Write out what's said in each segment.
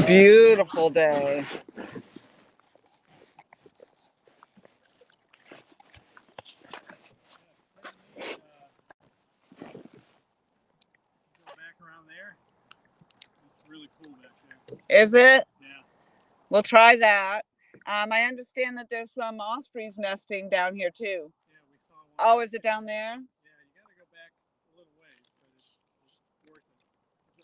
Beautiful day. Is it? Yeah. We'll try that. I understand that there's some ospreys nesting down here too. Yeah, we saw one. Oh, is it down there? Yeah, you got to go back a little ways, but it's worth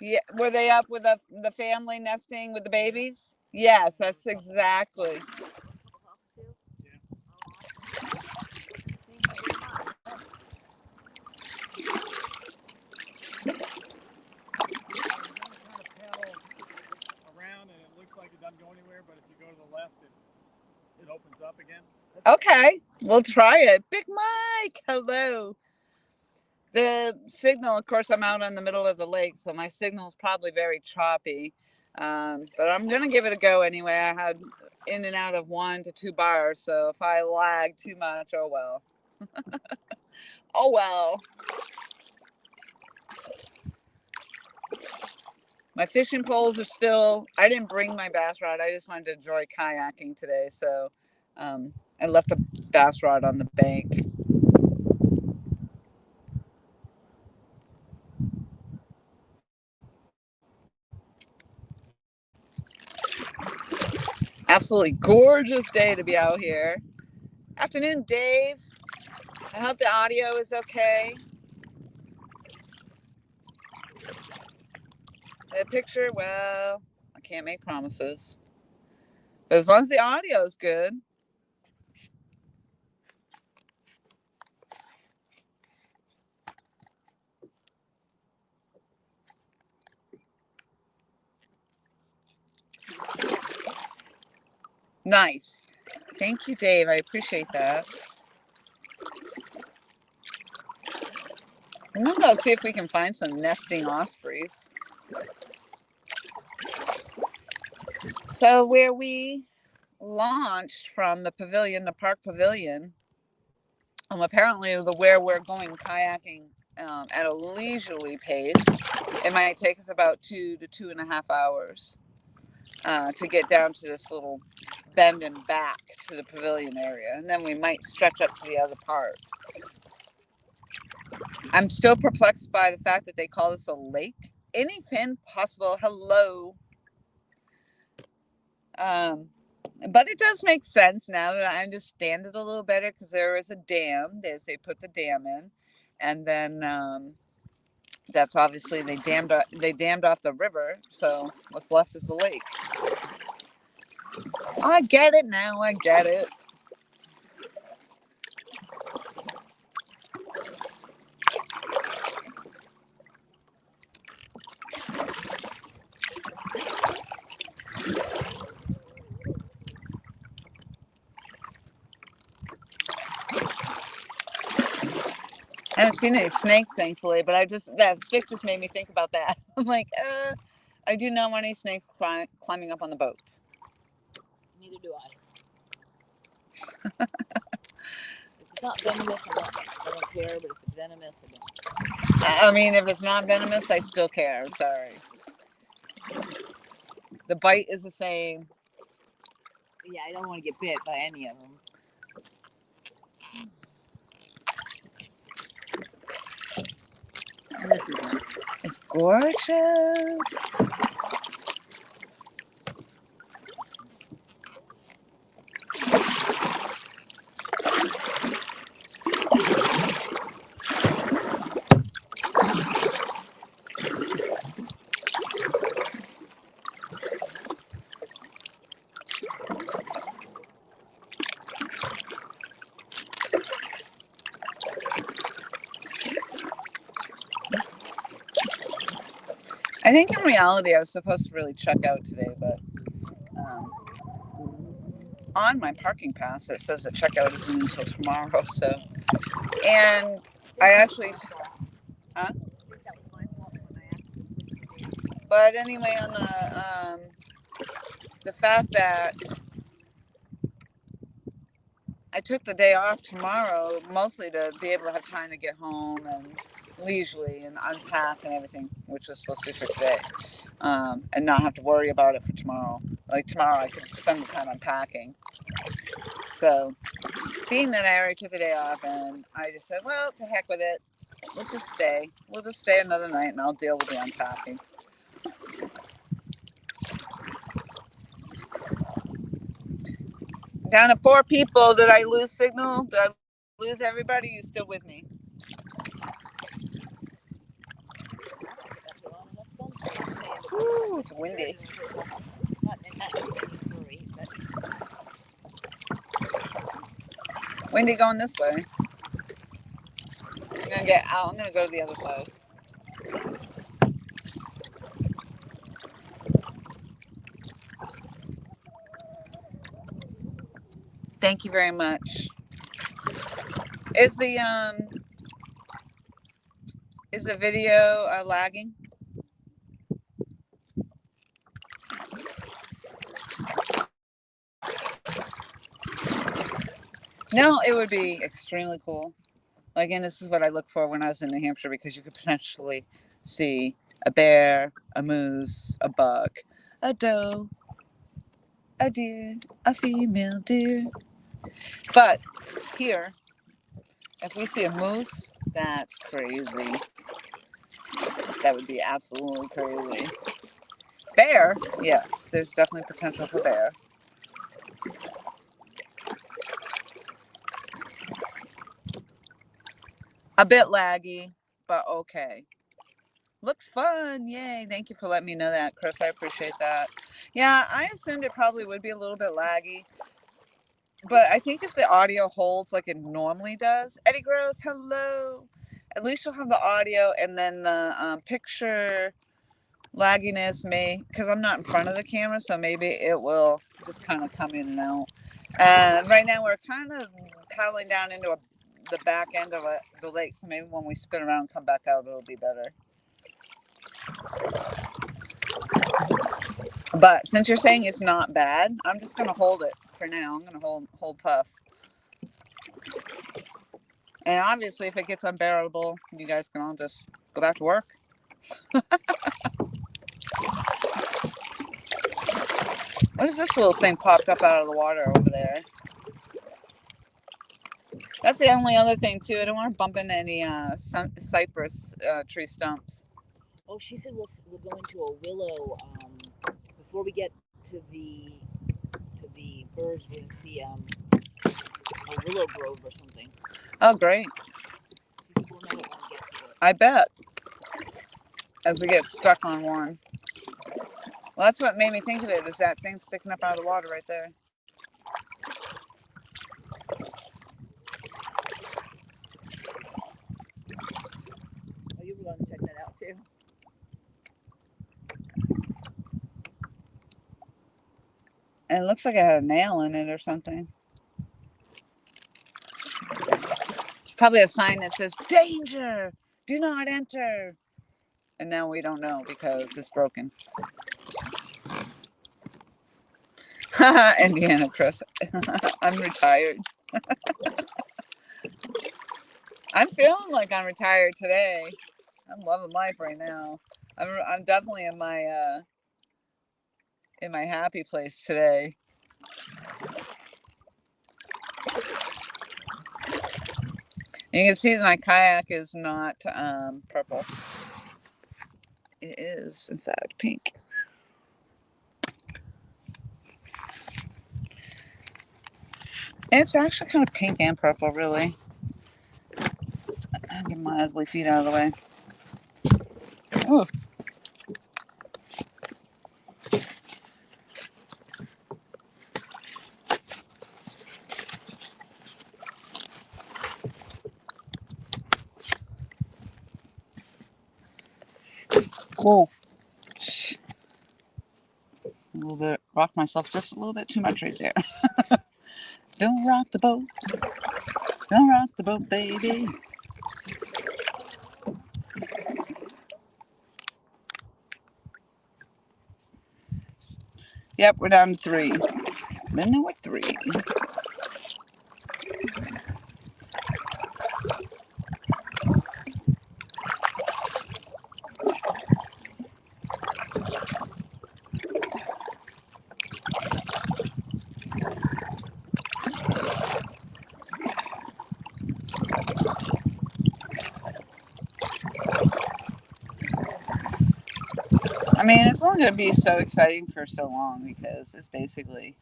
it. Yeah, were they up with the family nesting with the babies? Yes, that's exactly. Around and it looks like it doesn't go anywhere, but if you go to the left, it opens up again. Okay, we'll try it. Big Mike, hello. The signal, of course, I'm out in the middle of the lake, so my signal is probably very choppy. But I'm gonna give it a go anyway. I had in and out of 1 to 2 bars, so if I lag too much, oh well. Oh well. My fishing poles are still, I didn't bring my bass rod. I just wanted to enjoy kayaking today. So I left a bass rod on the bank. Absolutely gorgeous day to be out here. Afternoon, Dave. I hope the audio is okay. The picture, well, I can't make promises. But as long as the audio is good. Nice. Thank you, Dave. I appreciate that. I'm going to go see if we can find some nesting ospreys. So where we launched from the pavilion, the park pavilion, apparently where we're going kayaking at a leisurely pace, it might take us about 2 to 2.5 hours to get down to this little bend and back to the pavilion area, and then we might stretch up to the other part. I'm still perplexed by the fact that they call this a lake. Anything possible. Hello. But it does make sense now that I understand it a little better, because there is a dam. They put the dam in, and then that's obviously they dammed off the river. So what's left is the lake. I get it now. I get it. I haven't seen any snakes, thankfully, but that stick just made me think about that. I'm like, I do not want any snakes climbing up on the boat. Neither do I. If it's not venomous, I don't care, but if it's venomous, I don't. I mean, if it's not venomous, I still care. Sorry. The bite is the same. Yeah, I don't want to get bit by any of them. And this is nice. It's gorgeous. I think in reality I was supposed to really check out today, but on my parking pass it says that checkout isn't until tomorrow. So, and I actually, huh? But anyway, on the fact that I took the day off tomorrow mostly to be able to have time to get home and leisurely and unpack and everything, which was supposed to be for today. and not have to worry about it for tomorrow. Like tomorrow, I could spend the time unpacking. So, being that I already took the day off, and I just said, well, to heck with it. Let's just stay. We'll just stay another night, and I'll deal with the unpacking. Down to 4 people. Did I lose signal? Did I lose everybody? You still with me? Ooh, it's windy. Windy going this way. I'm gonna get out. I'm gonna go to the other side. Thank you very much. Is the video lagging? No, it would be extremely cool. Again, this is what I look for when I was in New Hampshire, because you could potentially see a bear, a moose, a buck, a doe, a deer, a female deer. But here, if we see a moose, that's crazy. That would be absolutely crazy. Bear, yes, there's definitely potential for bear. A bit laggy, but okay. Looks fun. Yay. Thank you for letting me know that, Chris. I appreciate that. Yeah, I assumed it probably would be a little bit laggy. But I think if the audio holds like it normally does, Eddie Gross, hello. At least you'll have the audio, and then the picture lagginess may, because I'm not in front of the camera, so maybe it will just kind of come in and out. And right now we're kind of paddling down into the back end of the lake, so maybe when we spin around and come back out, it'll be better. But since you're saying it's not bad, I'm just going to hold it for now. I'm going to hold tough. And obviously, if it gets unbearable, you guys can all just go back to work. What is this little thing popped up out of the water over there? That's the only other thing, too. I don't want to bump into any cypress tree stumps. Oh, she said we'll go into a willow before we get to the birds. We're gonna see a willow grove or something. Oh, great! She said we'll never want to get to it. I bet. As we get stuck on one. Well, that's what made me think of it. Is that thing sticking up out of the water right there? Oh, you were going to check that out too. And it looks like it had a nail in it or something. It's probably a sign that says, danger, do not enter. And now we don't know because it's broken. Indiana, Chris. I'm retired. I'm feeling like I'm retired today. I'm loving life right now. I'm definitely in my happy place today. You can see that my kayak is not purple. It is, in fact, pink. It's actually kind of pink and purple, really. I'll get my ugly feet out of the way. Ooh. Whoa. A little bit, rocked myself just a little bit too much right there. Don't rock the boat. Don't rock the boat, baby. Yep, we're down to 3. Then there were 3. I mean, it's only going to be so exciting for so long because it's basically.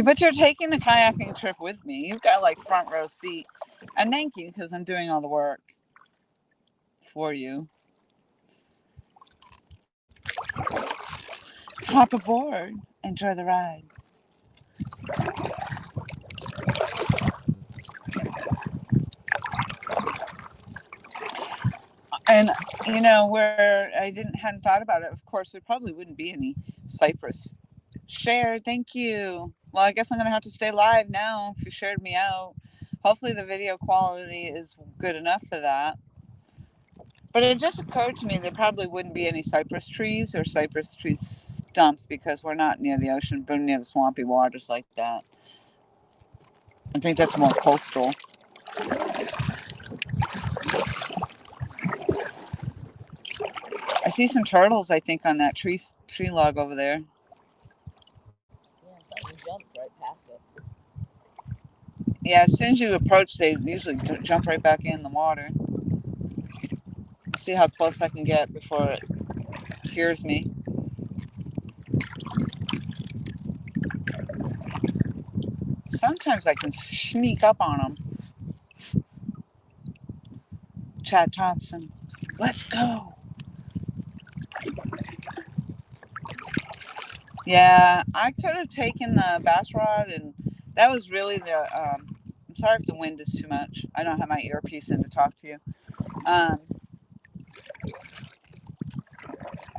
But you're taking the kayaking trip with me. You've got like front row seat. And thank you because I'm doing all the work for you. Hop aboard. Enjoy the ride. And you know where I hadn't thought about it. Of course, there probably wouldn't be any cypress. Share, thank you. Well, I guess I'm gonna have to stay live now. If you shared me out, hopefully the video quality is good enough for that. But it just occurred to me there probably wouldn't be any cypress trees or cypress tree stumps because we're not near the ocean, but near the swampy waters like that. I think that's more coastal. I see some turtles, I think, on that tree log over there. Yeah, something jumped right past it. Yeah, as soon as you approach, they usually jump right back in the water. I'll see how close I can get before it hears me. Sometimes I can sneak up on them. Chad Thompson, let's go. Yeah, I could have taken the bass rod, and that was really the. I'm sorry if the wind is too much. I don't have my earpiece in to talk to you.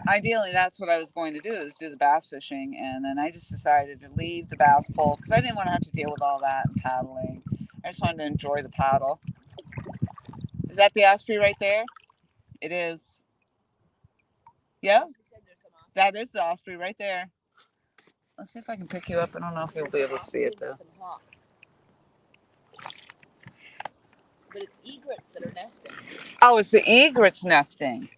Ideally, that's what I was going to do, is do the bass fishing, and then I just decided to leave the bass pole because I didn't want to have to deal with all that and paddling. I just wanted to enjoy the paddle. Is that the osprey right there? It is. Yeah, that is the osprey right there. Let's see if I can pick you up. I don't know if you'll be able to see it though. But it's egrets that are nesting. Oh, it's the egrets nesting.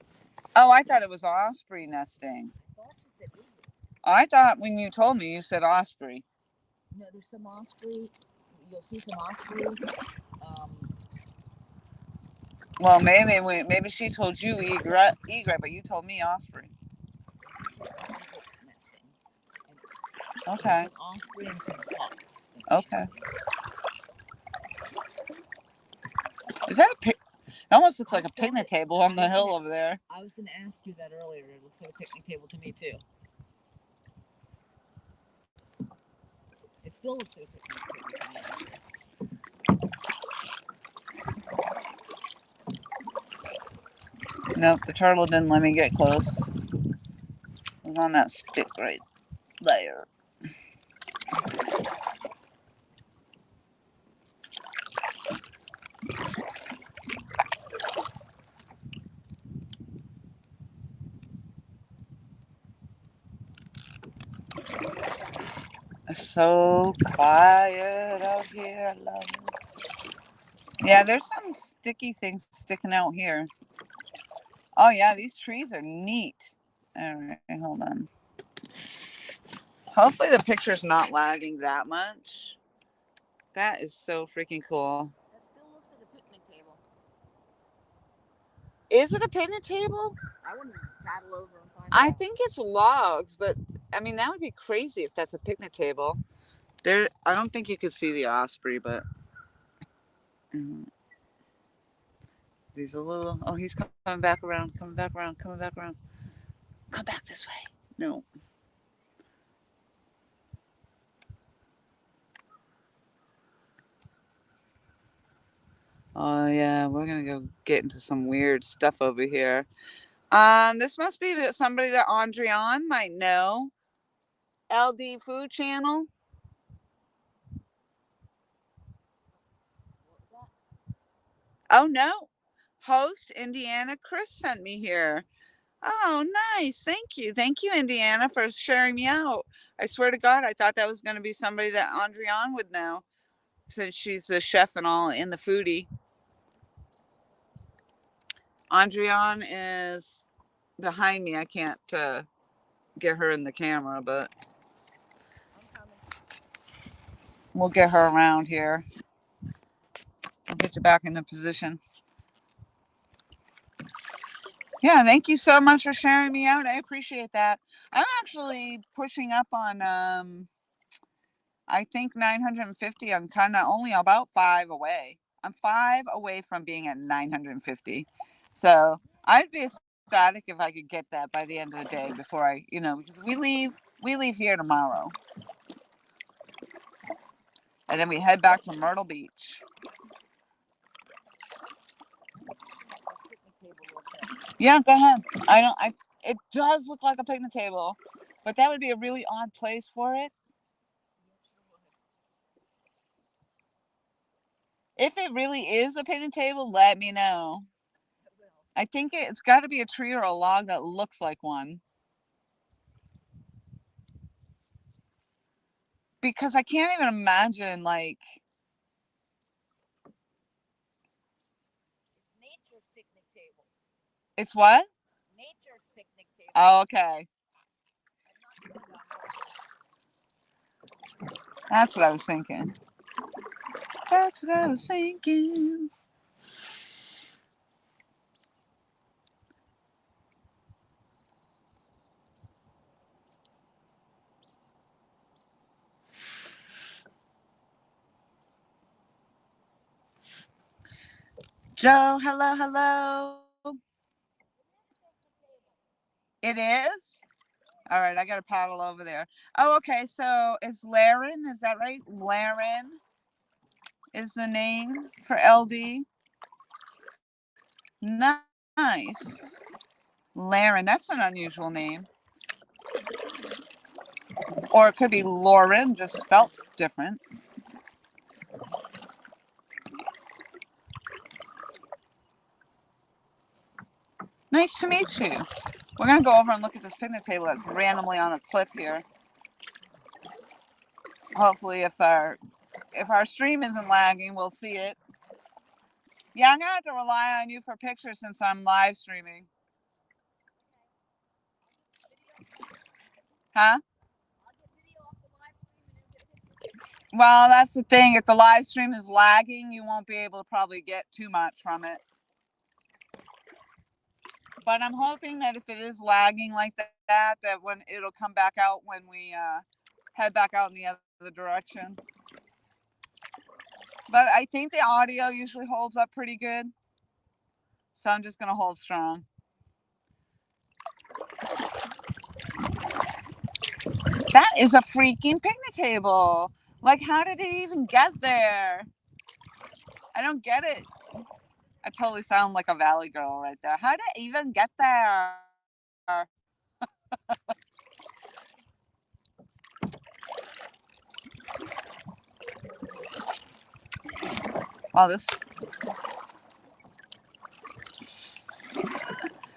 Oh, I thought it was osprey nesting. I thought you said egrets. I thought when you told me you said osprey. No, there's some osprey. You'll see some osprey. Well, maybe she told you egret, but you told me osprey. Okay. Some osprey and some hawks. Okay. Is that a pic? It almost looks like a picnic table on the hill over there. I was going to ask you that earlier. It looks like a picnic table to me too. It still looks like a picnic table to me. Nope, the turtle didn't let me get close. It was on that stick right there. It's so quiet out here. I love it. Yeah, there's some sticky things sticking out here. Oh yeah, these trees are neat. All right, hold on. Hopefully the picture's not lagging that much. That is so freaking cool. That still looks like a picnic table. Is it a picnic table? I wouldn't paddle over and find out. I think it's logs, but I mean that would be crazy if that's a picnic table. There, I don't think you could see the osprey, but he's a little. Oh, he's coming back around. Coming back around. Coming back around. Come back this way. No. Oh yeah, we're gonna go get into some weird stuff over here. This must be somebody that Andreann might know. LD Food Channel. Oh no. Host Indiana Chris sent me here. Oh, nice. Thank you. Thank you, Indiana, for sharing me out. I swear to God, I thought that was going to be somebody that Andreann would know, since she's the chef and all in the foodie. Andreann is behind me. I can't get her in the camera, but we'll get her around here. I'll get you back in the position. Yeah, thank you so much for sharing me out. I appreciate that. I'm actually pushing up on I think 950. I'm kind of only about 5 away. I'm 5 away from being at 950. So I'd be ecstatic if I could get that by the end of the day before I, because we leave here tomorrow. And then we head back to Myrtle Beach. Yeah, go ahead. It does look like a picnic table, but that would be a really odd place for it. If it really is a picnic table, let me know. I think it's got to be a tree or a log that looks like one. Because I can't even imagine, like. Nature's picnic table. It's what? Nature's picnic table. Oh, okay. That's what I was thinking. That's what I was thinking. Joe, hello, hello. It is? All right, I got to paddle over there. Oh, okay. So is Laren, is that right? Laren is the name for LD. Nice. Laren, that's an unusual name. Or it could be Lauren, just spelt different. Nice to meet you. We're going to go over and look at this picnic table that's randomly on a cliff here. Hopefully if our stream isn't lagging, we'll see it. Yeah, I'm going to have to rely on you for pictures since I'm live streaming. Huh? Well, that's the thing. If the live stream is lagging, you won't be able to probably get too much from it. But I'm hoping that if it is lagging like that when it'll come back out when we head back out in the other direction. But I think the audio usually holds up pretty good. So I'm just going to hold strong. That is a freaking picnic table. Like, how did it even get there? I don't get it. I totally sound like a valley girl right there. How did it even get there? Oh, this.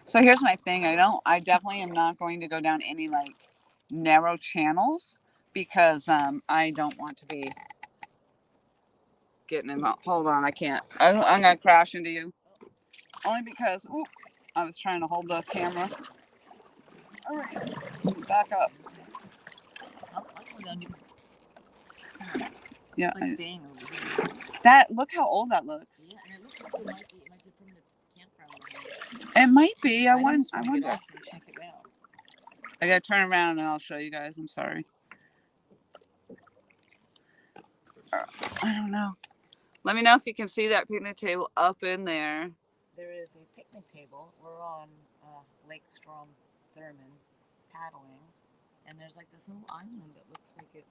So here's my thing. I definitely am not going to go down any like narrow channels because I don't want to be getting involved. Hold on, I can't. I'm gonna crash into you. Only because I was trying to hold the camera. All right, back up. Oh, that's what I'm doing. Yeah. Like staying over here. Look how old that looks. Yeah, and it looks like it might be from the campground. It might be. I wonder. Check it out. I gotta turn around and I'll show you guys. I'm sorry. I don't know. Let me know if you can see that picnic table up in there. There is a picnic table. We're on Lake Strom, Thurmond, paddling, and there's like this little island that looks like it's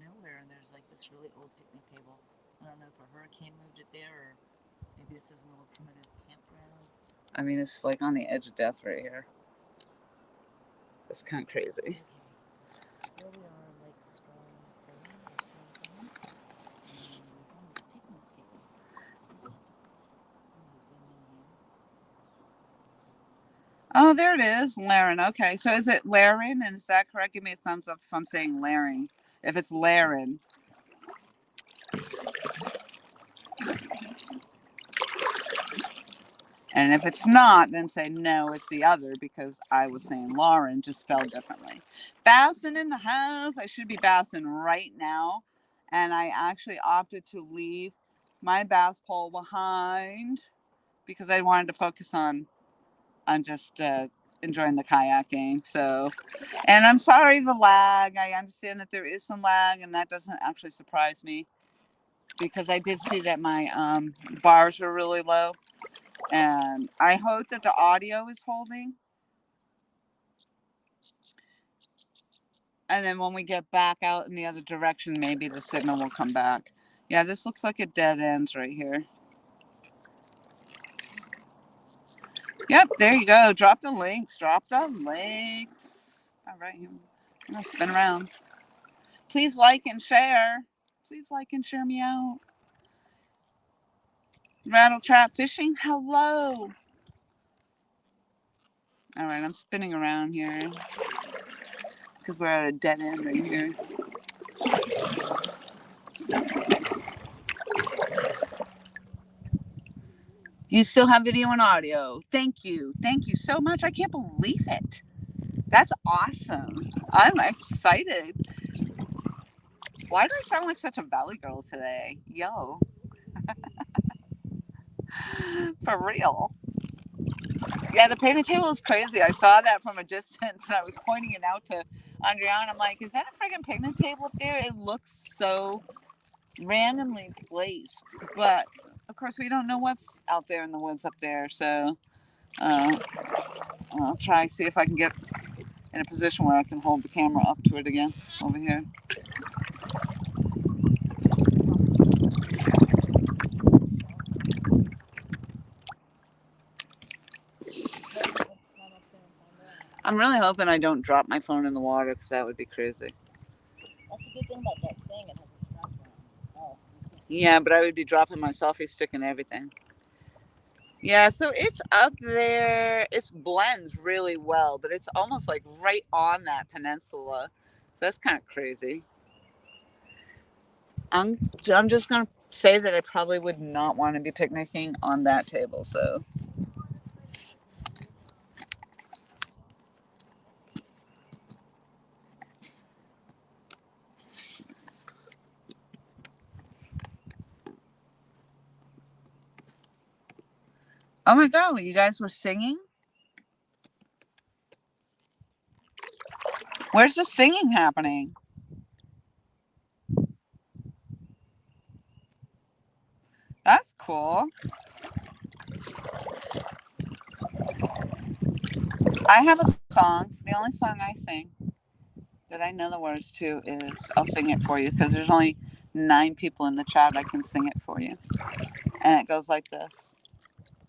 nowhere, and there's like this really old picnic table. I don't know if a hurricane moved it there, or maybe this is an old primitive campground. I mean, it's like on the edge of death right here. It's kind of crazy. Here we are, Lake Strom, Thurmond, and we found this picnic table. Oh, there it is, Laren. Okay, so is it Laren? And is that correct? Give me a thumbs up if I'm saying Laren. If it's Laren. And if it's not, then say no, it's the other because I was saying Lauren, just spelled differently. Bassin in the house. I should be bassin right now. And I actually opted to leave my bass pole behind because I wanted to focus on I'm just enjoying the kayaking. So, and I'm sorry the lag. I understand that there is some lag, and that doesn't actually surprise me because I did see that my bars are really low, and I hope that the audio is holding. And then when we get back out in the other direction, maybe the signal will come back. Yeah, this looks like it dead ends right here. Yep, there you go. Drop the links. Drop the links. All right, I'm going to spin around. Please like and share. Please like and share me out. Rattle trap fishing. Hello. All right, I'm spinning around here because we're at a dead end right here. You still have video and audio. Thank you. Thank you so much. I can't believe it. That's awesome. I'm excited. Why do I sound like such a valley girl today? Yo. For real. Yeah, the painted table is crazy. I saw that from a distance and I was pointing it out to Andreann. I'm like, is that a friggin' picnic table up there? It looks so randomly placed. But of course, we don't know what's out there in the woods up there. So I'll try and see if I can get in a position where I can hold the camera up to it again over here. I'm really hoping I don't drop my phone in the water because that would be crazy. That's the good thing about that thing. It has a strap on. Oh. Yeah, but I would be dropping my selfie stick and everything. Yeah, so it's up there. It blends really well, but it's almost like right on that peninsula. So that's kind of crazy. I'm just going to say that I probably would not want to be picnicking on that table, so. Oh my God, you guys were singing? Where's the singing happening? That's cool. I have a song. The only song I sing that I know the words to is, I'll sing it for you because there's only 9 people in the chat. I can sing it for you. And it goes like this.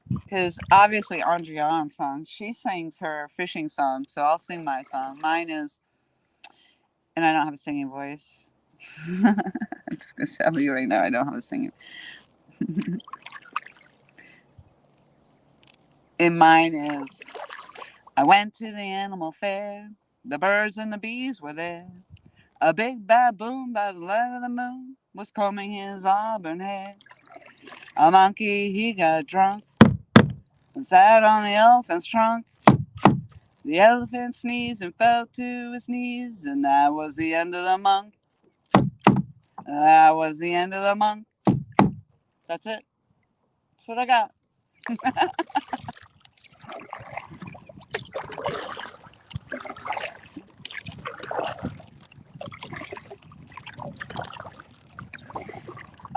Because obviously Andreann's song, she sings her fishing song, so I'll sing my song. Mine is, and I don't have a singing voice. I'm just going to tell you right now, I don't have a singing. And mine is, I went to the animal fair. The birds and the bees were there. A big baboon by the light of the moon was combing his auburn hair. A monkey, he got drunk and sat on the elephant's trunk. The elephant sneezed and fell to his knees, and that was the end of the monk. That was the end of the monk. That's it. That's what I got.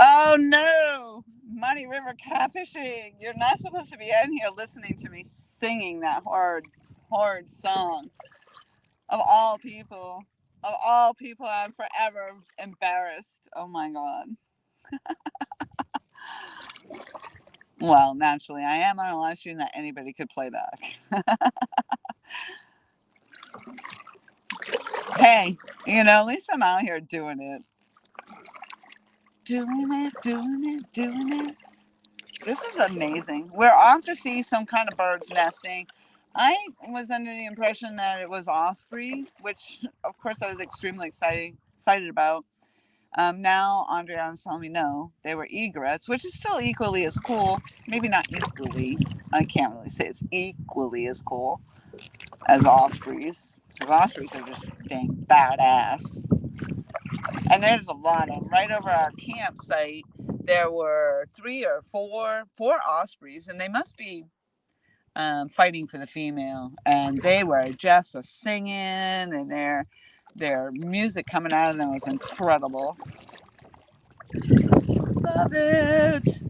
Oh no! Muddy River catfishing. You're not supposed to be in here listening to me singing that hard song. Of all people. Of all people, I'm forever embarrassed. Oh my God. Well, naturally, I am on a live stream that anybody could play back. Hey, at least I'm out here doing it. Doing it. This is amazing. We're off to see some kind of birds nesting. I was under the impression that it was osprey, which of course I was extremely excited about. Now Andreann's telling me no, they were egrets, which is still equally as cool. Maybe not equally. I can't really say it's equally as cool as ospreys, because ospreys are just dang badass. And there's a lot of them. Right over our campsite, there were 3 or 4 ospreys, and they must be, fighting for the female, and they were just a singing, and their music coming out of them was incredible. Love it.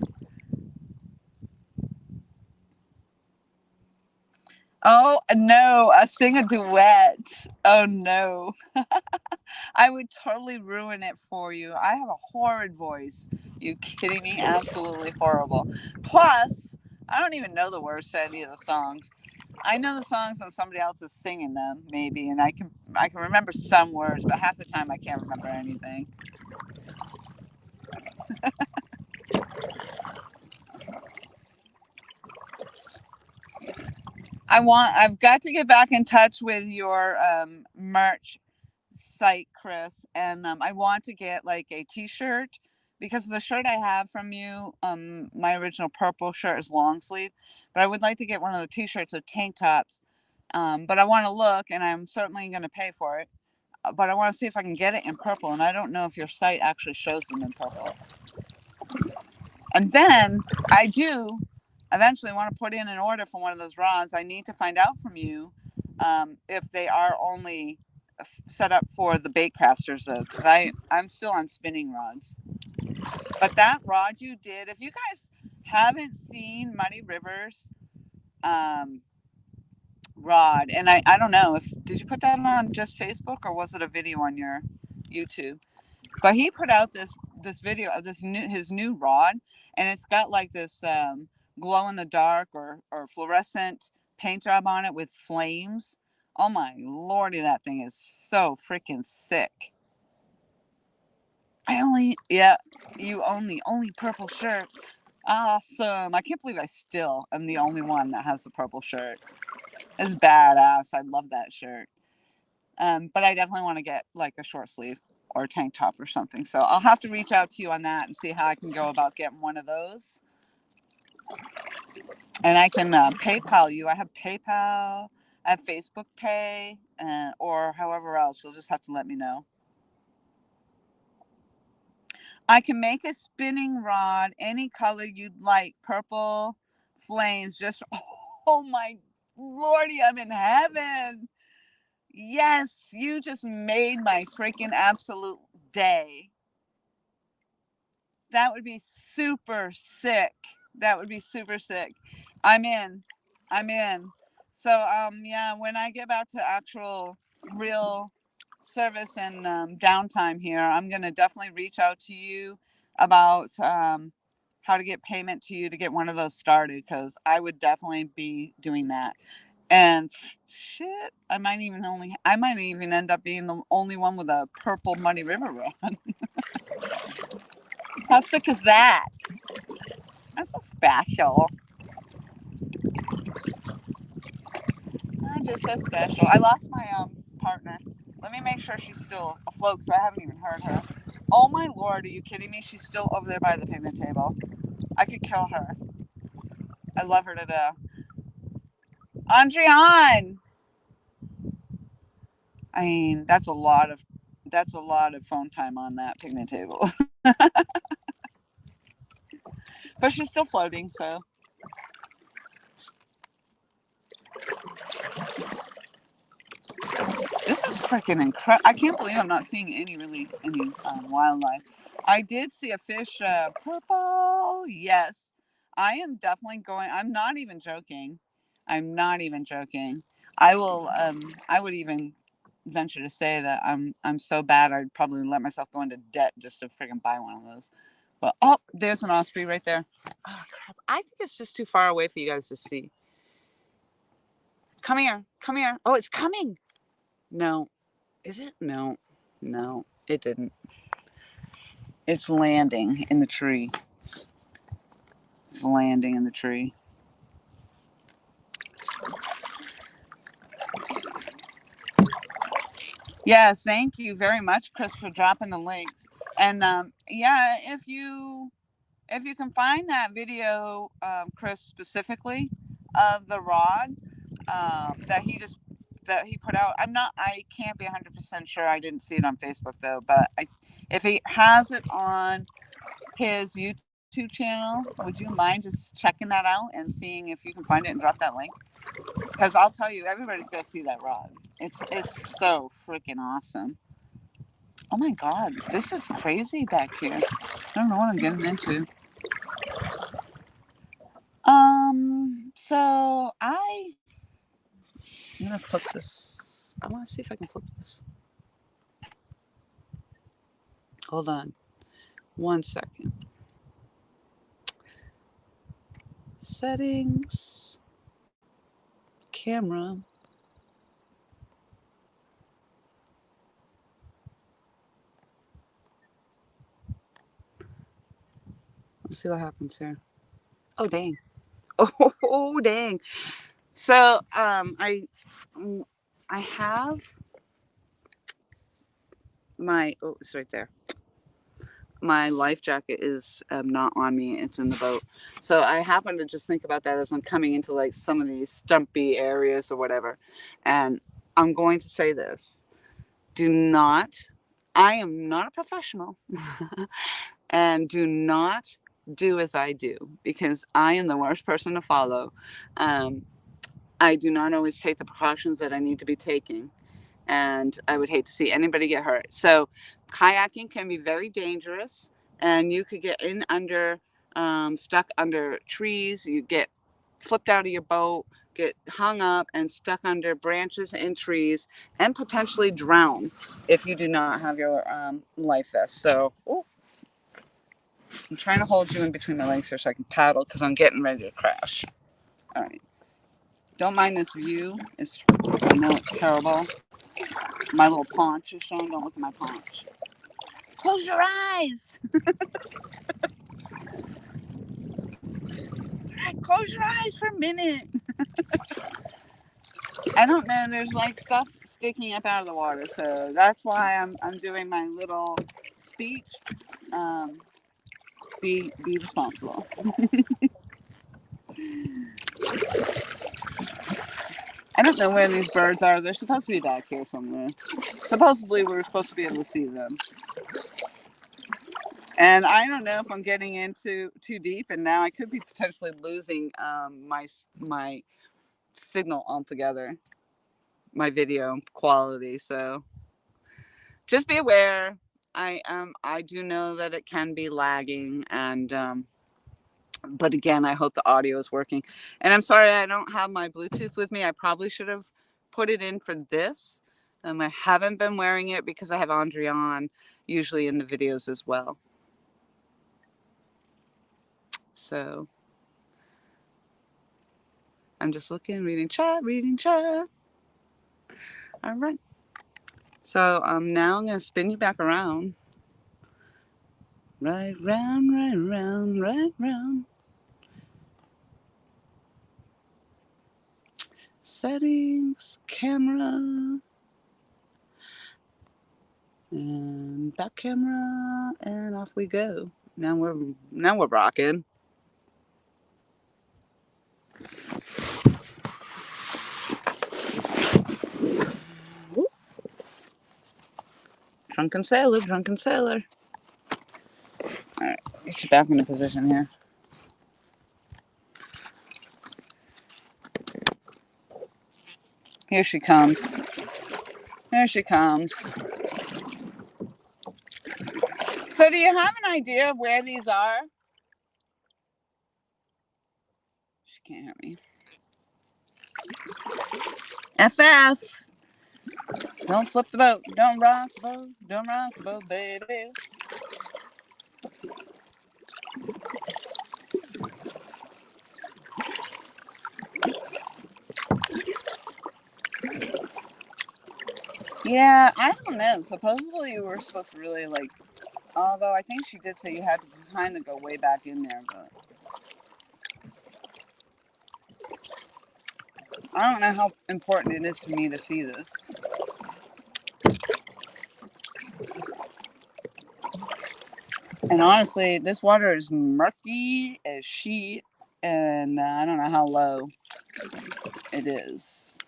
Oh no, sing a duet. Oh no. I would totally ruin it for you. I have a horrid voice. You kidding me? Absolutely horrible. Plus, I don't even know the words to any of the songs. I know the songs when somebody else is singing them, maybe, and I can remember some words, but half the time I can't remember anything. I've got to get back in touch with your merch site, Chris, and I want to get like a t-shirt because the shirt I have from you, my original purple shirt is long sleeve, but I would like to get one of the t-shirts or tank tops. But I want to look, and I'm certainly going to pay for it. But I want to see if I can get it in purple, and I don't know if your site actually shows them in purple. And then I do eventually want to put in an order for one of those rods. I need to find out from you if they are only set up for the bait casters, though, because I'm still on spinning rods. But that rod you did, if you guys haven't seen Muddy Rivers rod, and I don't know if did you put that on just Facebook or was it a video on your YouTube? But he put out this video of his new rod, and it's got like this glow in the dark or fluorescent paint job on it with flames. Oh my lordy, that thing is so freaking sick. You own the only purple shirt. Awesome. I can't believe I still am the only one that has the purple shirt. It's badass. I love that shirt. But I definitely want to get like a short sleeve or a tank top or something. So I'll have to reach out to you on that and see how I can go about getting one of those. And I can PayPal you. I have PayPal, I have Facebook Pay, or however else. You'll just have to let me know. I can make a spinning rod any color you'd like. Purple flames. Just, oh my lordy, I'm in heaven. Yes, you just made my freaking absolute day. That would be super sick. That would be super sick. I'm in. I'm in. So yeah, when I get back to actual real service and downtime here, I'm gonna definitely reach out to you about how to get payment to you to get one of those started, because I would definitely be doing that. And shit, I might even end up being the only one with a purple Muddy River rod. How sick is that? That's so special. I'm just so special. I lost my partner. Let me make sure she's still afloat because I haven't even heard her. Oh my lord, are you kidding me? She's still over there by the picnic table. I could kill her. I love her to death. Andreann! I mean, that's a lot of phone time on that picnic table. But she's still floating, so. This is freaking incredible. I can't believe I'm not seeing any wildlife. I did see a fish, purple. Yes, I am definitely going. I'm not even joking. I'm not even joking. I will. I would even venture to say that I'm so bad I'd probably let myself go into debt just to freaking buy one of those. But oh, there's an osprey right there. Oh crap! I think it's just too far away for you guys to see. Come here. Come here. Oh, it's coming. No. Is it? No. No, it didn't. It's landing in the tree. It's landing in the tree. Yes, thank you very much, Chris, for dropping the links. And yeah, if you can find that video, Chris, specifically of the rod that he put out, I can't be 100% sure. I didn't see it on Facebook though, but if he has it on his YouTube YouTube channel. Would you mind just checking that out and seeing if you can find it and drop that link? Because I'll tell you, everybody's got to see that rod. It's so freaking awesome. Oh my God, this is crazy back here. I don't know what I'm getting into. So I'm gonna flip this. I want to see if I can flip this. Hold on, 1 second. Settings, camera. Let's see what happens here. Oh dang. Oh dang. So I have my, oh, it's right there. My life jacket is not on me. It's in the boat. So I happen to just think about that as I'm coming into like some of these stumpy areas or whatever. And I'm going to say this. I am not a professional. And do not do as I do, because I am the worst person to follow. I do not always take the precautions that I need to be taking, and I would hate to see anybody get hurt. So kayaking can be very dangerous, and you could get in under, stuck under trees. You get flipped out of your boat, get hung up and stuck under branches and trees, and potentially drown if you do not have your life vest. So, ooh, I'm trying to hold you in between my legs here so I can paddle because I'm getting ready to crash. All right. Don't mind this view. I know it's terrible. My little paunch is showing. Don't look at my paunch. Close your eyes. Close your eyes for a minute. I don't know. There's like stuff sticking up out of the water, so that's why I'm doing my little speech. Be responsible. I don't know where these birds are. They're supposed to be back here somewhere. Supposedly, we're supposed to be able to see them. And I don't know if I'm getting into too deep, and now I could be potentially losing my signal altogether, my video quality. So just be aware. I do know that it can be lagging, and but again, I hope the audio is working. And I'm sorry I don't have my Bluetooth with me. I probably should have put it in for this. I haven't been wearing it because I have Andreann usually in the videos as well. So I'm just looking, reading chat. All right. So now I'm going to spin you back around. Right round. Settings, camera, and back camera, and off we go. Now we're rocking. Woo. Drunken sailor. All right, get you back into position here. Here she comes. So do you have an idea of where these are? She can't hear me. FF. Don't flip the boat. Don't rock the boat, baby. Yeah, I don't know. Supposedly you were supposed to really like, although I think she did say you had to kind of go way back in there, but I don't know how important it is to me to see this. And honestly, this water is murky as shit, and I don't know how low it is.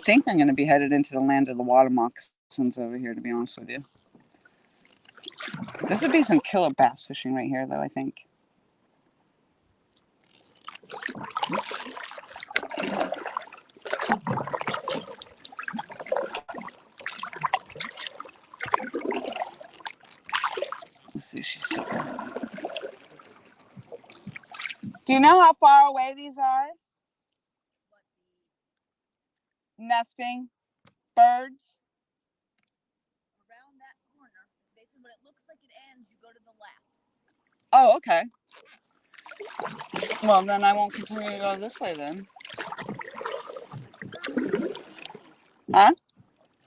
think I'm going to be headed into the land of the water moccasins over here, to be honest with you. This would be some killer bass fishing right here, though, I think. Let's see if she's still there. Do you know how far away these are? Nesting birds? Around that corner, basically when it looks like it ends, you go to the left. Oh, okay. Well, then I won't continue to go this way then. Huh?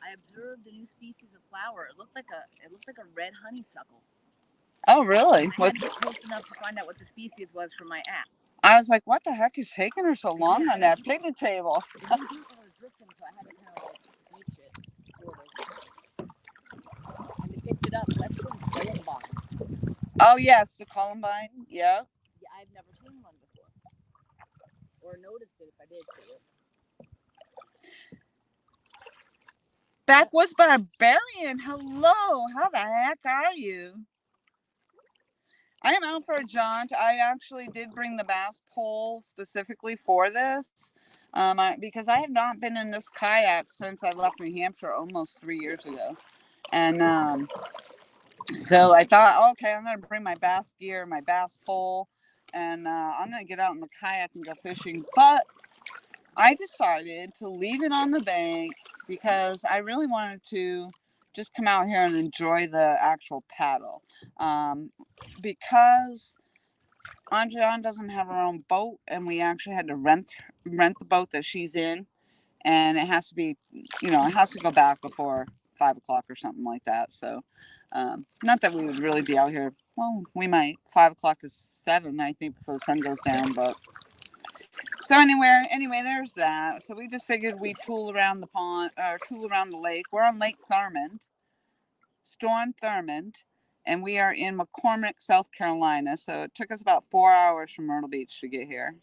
I observed a new species of flower. It looked like a red honeysuckle. Oh, really? I had to get close enough to find out what the species was from my app. I was like, what the heck is taking her so long on that picnic table? It didn't do it when I was drifting, so I had to kind of like reach it, sort of. And they picked it up. Western Columbine. Oh, yes, the Columbine. Yeah. Yeah, I've never seen one before. Or noticed it if I did see it. Backwoods Barbarian, hello. How the heck are you? I am out for a jaunt. I actually did bring the bass pole specifically for this because I have not been in this kayak since I left New Hampshire almost 3 years ago. And so I thought, okay, I'm going to bring my bass gear, my bass pole, and I'm going to get out in the kayak and go fishing. But I decided to leave it on the bank because I really wanted to just come out here and enjoy the actual paddle. Because Andreann doesn't have her own boat, and we actually had to rent the boat that she's in, and it has to be, it has to go back before 5 o'clock or something like that. So, not that we would really be out here. Well, we might 5 o'clock to 7, I think, before the sun goes down, but. So anyway, there's that. So we just figured we'd tool around the pond, or tool around the lake. We're on Lake Thurmond, Storm Thurmond, and we are in McCormick, South Carolina. So it took us about 4 hours from Myrtle Beach to get here.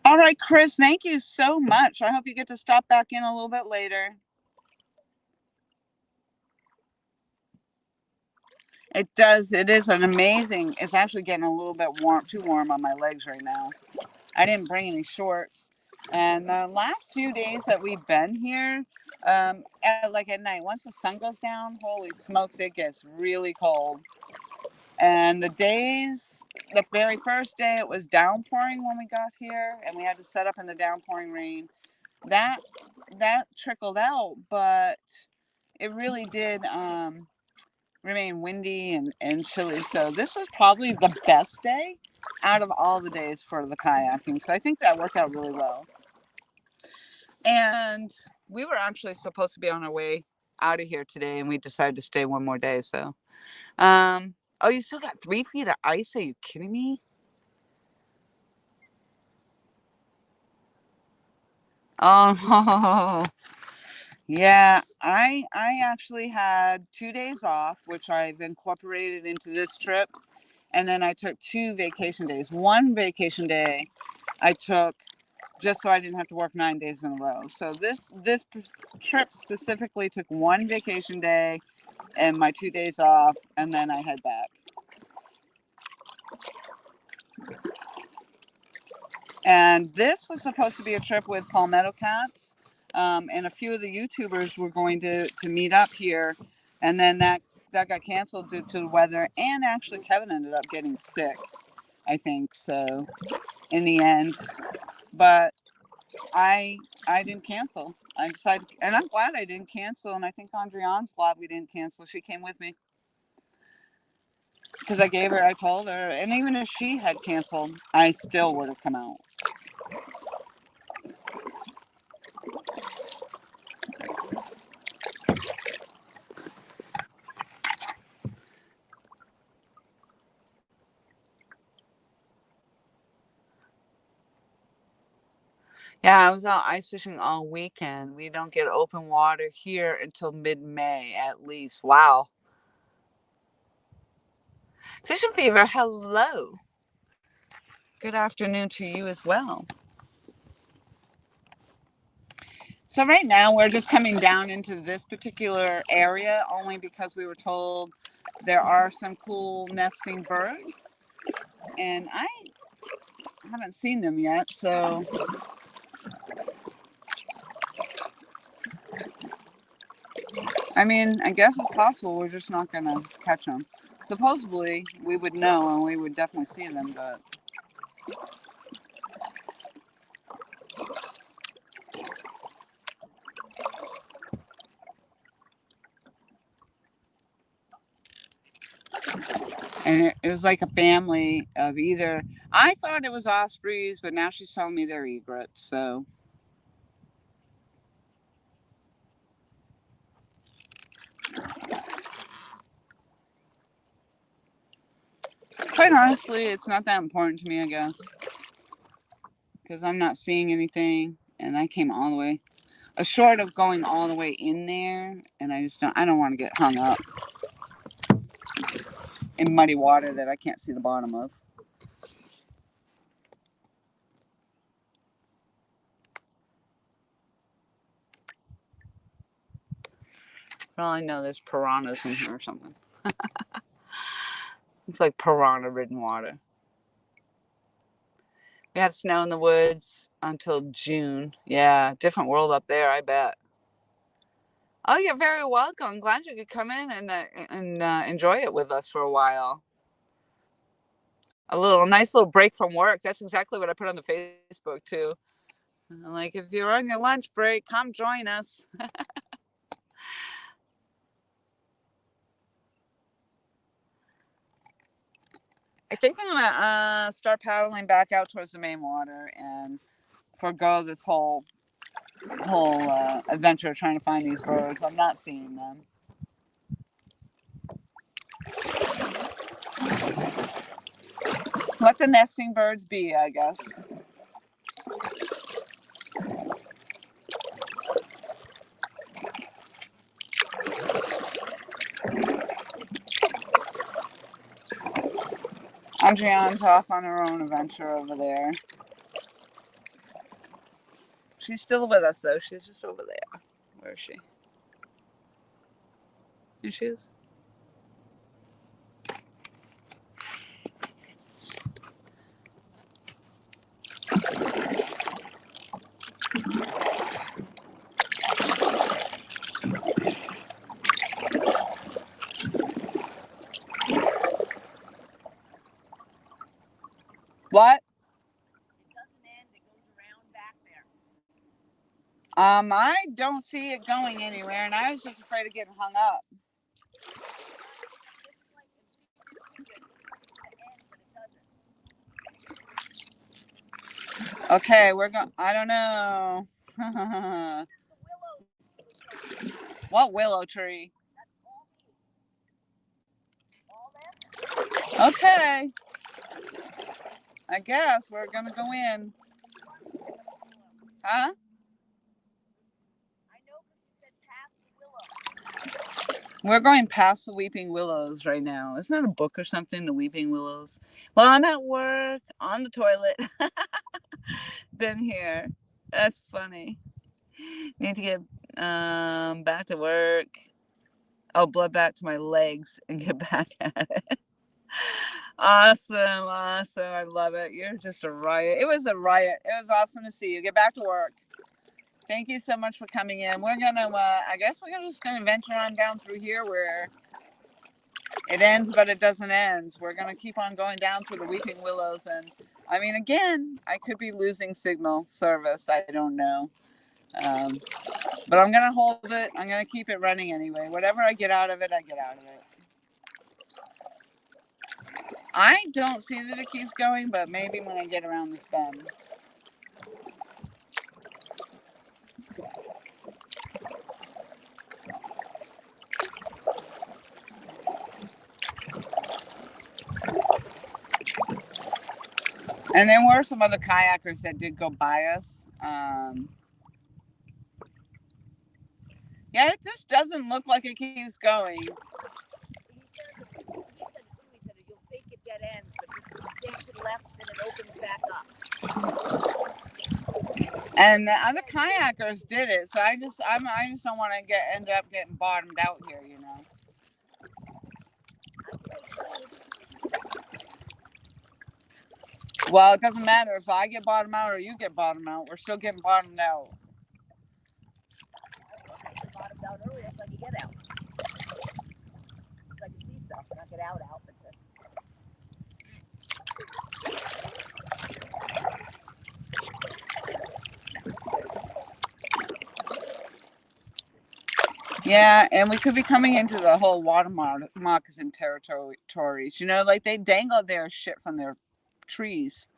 All right, Chris, thank you so much. I hope you get to stop back in a little bit later. It does. It is an amazing. It's actually getting a little bit too warm on my legs right now. I didn't bring any shorts. And the last few days that we've been here, at night, once the sun goes down, holy smokes, it gets really cold. And the very first day, it was downpouring when we got here, and we had to set up in the downpouring rain. That trickled out, but it really did remain windy and chilly. So this was probably the best day out of all the days for the kayaking. So I think that worked out really well. And we were actually supposed to be on our way out of here today, and we decided to stay one more day. So, oh, you still got 3 feet of ice? Are you kidding me? Oh, yeah. I actually had 2 days off, which I've incorporated into this trip. And then I took 2 vacation days. One vacation day I took just so I didn't have to work 9 days in a row. So this trip specifically took 1 vacation day and my 2 days off, and then I head back. And this was supposed to be a trip with Palmetto Cats, and a few of the YouTubers were going to meet up here, and then that got canceled due to the weather, and actually Kevin ended up getting sick, I think, so in the end. But I didn't cancel. I decided, and I'm glad I didn't cancel, and I think Andreann's glad we didn't cancel. She came with me. Because I told her, and even if she had canceled, I still would have come out. Yeah, I was out ice fishing all weekend. We don't get open water here until mid-May at least. Wow. Fishing Fever, hello. Good afternoon to you as well. So right now we're just coming down into this particular area only because we were told there are some cool nesting birds. And I haven't seen them yet, so I mean, I guess it's possible we're just not gonna catch them. Supposedly, we would know and we would definitely see them, but and it was like a family of either. I thought it was ospreys, but now she's telling me they're egrets. So quite honestly, it's not that important to me, I guess, because I'm not seeing anything, and I came all the way. Short of going all the way in there, and I don't want to get hung up in muddy water that I can't see the bottom of. Well, I know there's piranhas in here or something. It's like piranha-ridden water. We had snow in the woods until June. Yeah, different world up there, I bet. Oh, you're very welcome. I'm glad you could come in and enjoy it with us for a while. A nice little break from work. That's exactly what I put on the Facebook too. Like, if you're on your lunch break, come join us. I think I'm gonna start paddling back out towards the main water and forego this whole adventure of trying to find these birds. I'm not seeing them. Let the nesting birds be, I guess. Andreann's off on her own adventure over there. She's still with us though. She's just over there. Where is she? Here she is. What? It doesn't end, it goes around back there. I don't see it going anywhere, and I was just afraid of getting hung up. Okay, we're going. I don't know. What willow tree? Okay. I guess we're gonna go in. Huh? We're going past the Weeping Willows right now. Isn't that a book or something? The Weeping Willows. Well, I'm at work on the toilet. Been here. That's funny. Need to get back to work. Oh, blood back to my legs and get back at it. Awesome. I love it. You're just a riot. It was a riot. It was awesome to see you. Get back to work. Thank you so much for coming in. We're gonna, I guess we're just gonna venture on down through here where it ends, but it doesn't end. We're gonna keep on going down through the Weeping Willows, and I mean, again, I could be losing signal service. I don't know, but I'm gonna hold it. I'm gonna keep it running anyway. Whatever I get out of it, I get out of it. I don't see that it keeps going, but maybe when I get around this bend. And there were some other kayakers that did go by us. Yeah, it just doesn't look like it keeps going. He said you'll think it dead ends, but just stay to the left and it opens back up. And the other kayakers did it, so I just don't want to end up getting bottomed out here, you know. Well, it doesn't matter if I get bottomed out or you get bottomed out. We're still getting bottomed out. Bottomed out earlier so I could get out. So I could see stuff, not get out, but Yeah, and we could be coming into the whole water moccasin territories. You know, like they dangle their shit from their trees.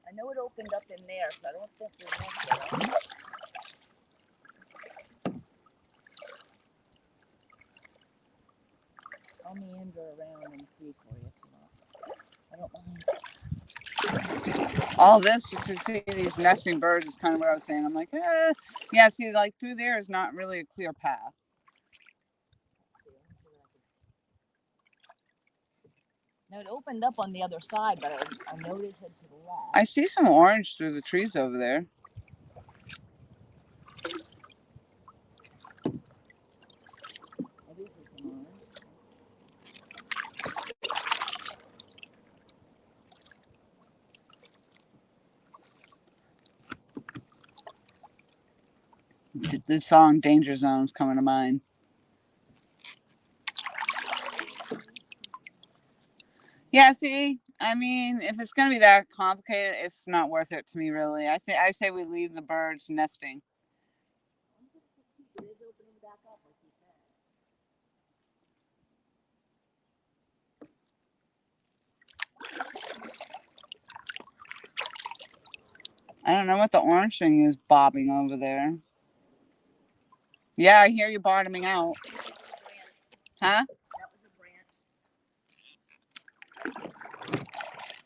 I know it opened up in there, so I don't think we missed it. I'll meander around and see for you if you want. I don't mind. All this just to see these nesting birds is kind of what I was saying. I'm like, yeah, see, like through there is not really a clear path. No, it opened up on the other side, but I know they said to the left. I see some orange through the trees over there. I do see some orange. The song Danger Zone's coming to mind. Yeah, see, I mean, if it's gonna be that complicated, it's not worth it to me, really. I say we leave the birds nesting. It is opening back up, like you said. I don't know what the orange thing is bobbing over there. Yeah, I hear you bottoming out. Huh? That was a branch.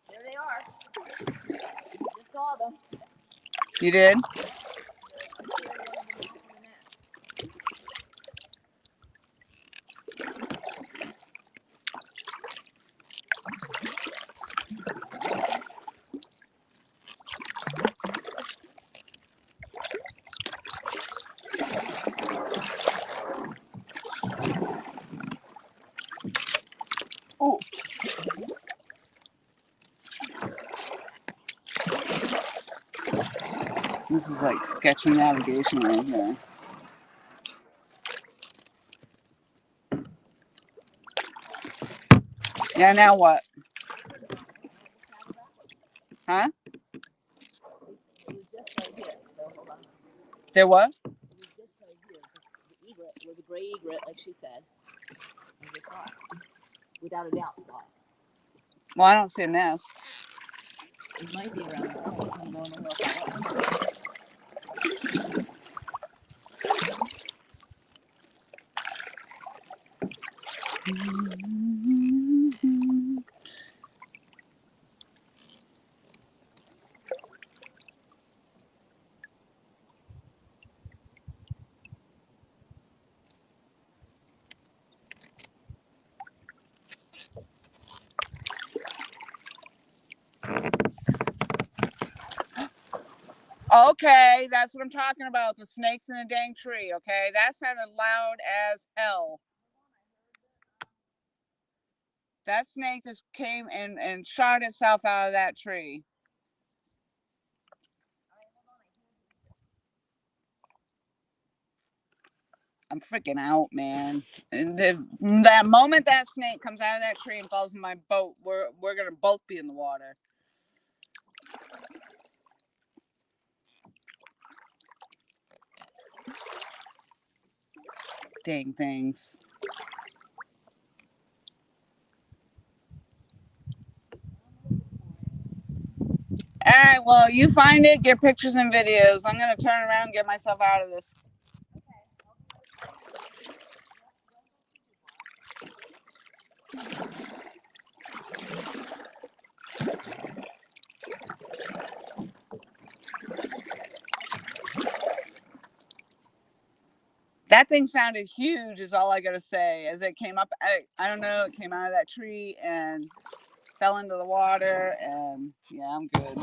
There they are. Just saw them. You did? Oh. This is like sketchy navigation right here. Yeah, now what? Huh? It was just right here, so hold on. There what? It was just right here, just the egret, or the gray egret, like she said. I just saw it. Without a doubt, saw it. Well, I don't see a nest. It might be around the corner. I'm going to look. Okay, that's what I'm talking about. The snakes in a dang tree, okay? That sounded loud as hell. That snake just came and shot itself out of that tree. I'm freaking out, man. And that moment that snake comes out of that tree and falls in my boat, we're gonna both be in the water. Dang things. All right, well, you find it, get pictures and videos. I'm gonna turn around and get myself out of this. That thing sounded huge is all I gotta say. As it came up, I don't know, it came out of that tree and fell into the water, and yeah, I'm good.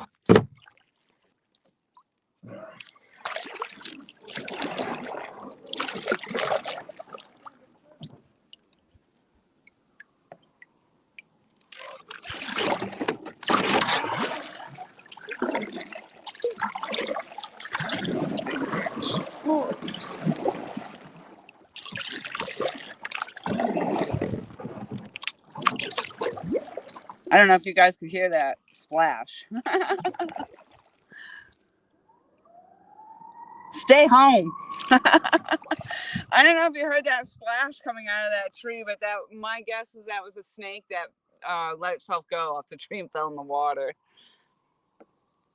I don't know if you guys could hear that splash. Stay home. I don't know if you heard that splash coming out of that tree, but that my guess is that was a snake that let itself go off the tree and fell in the water.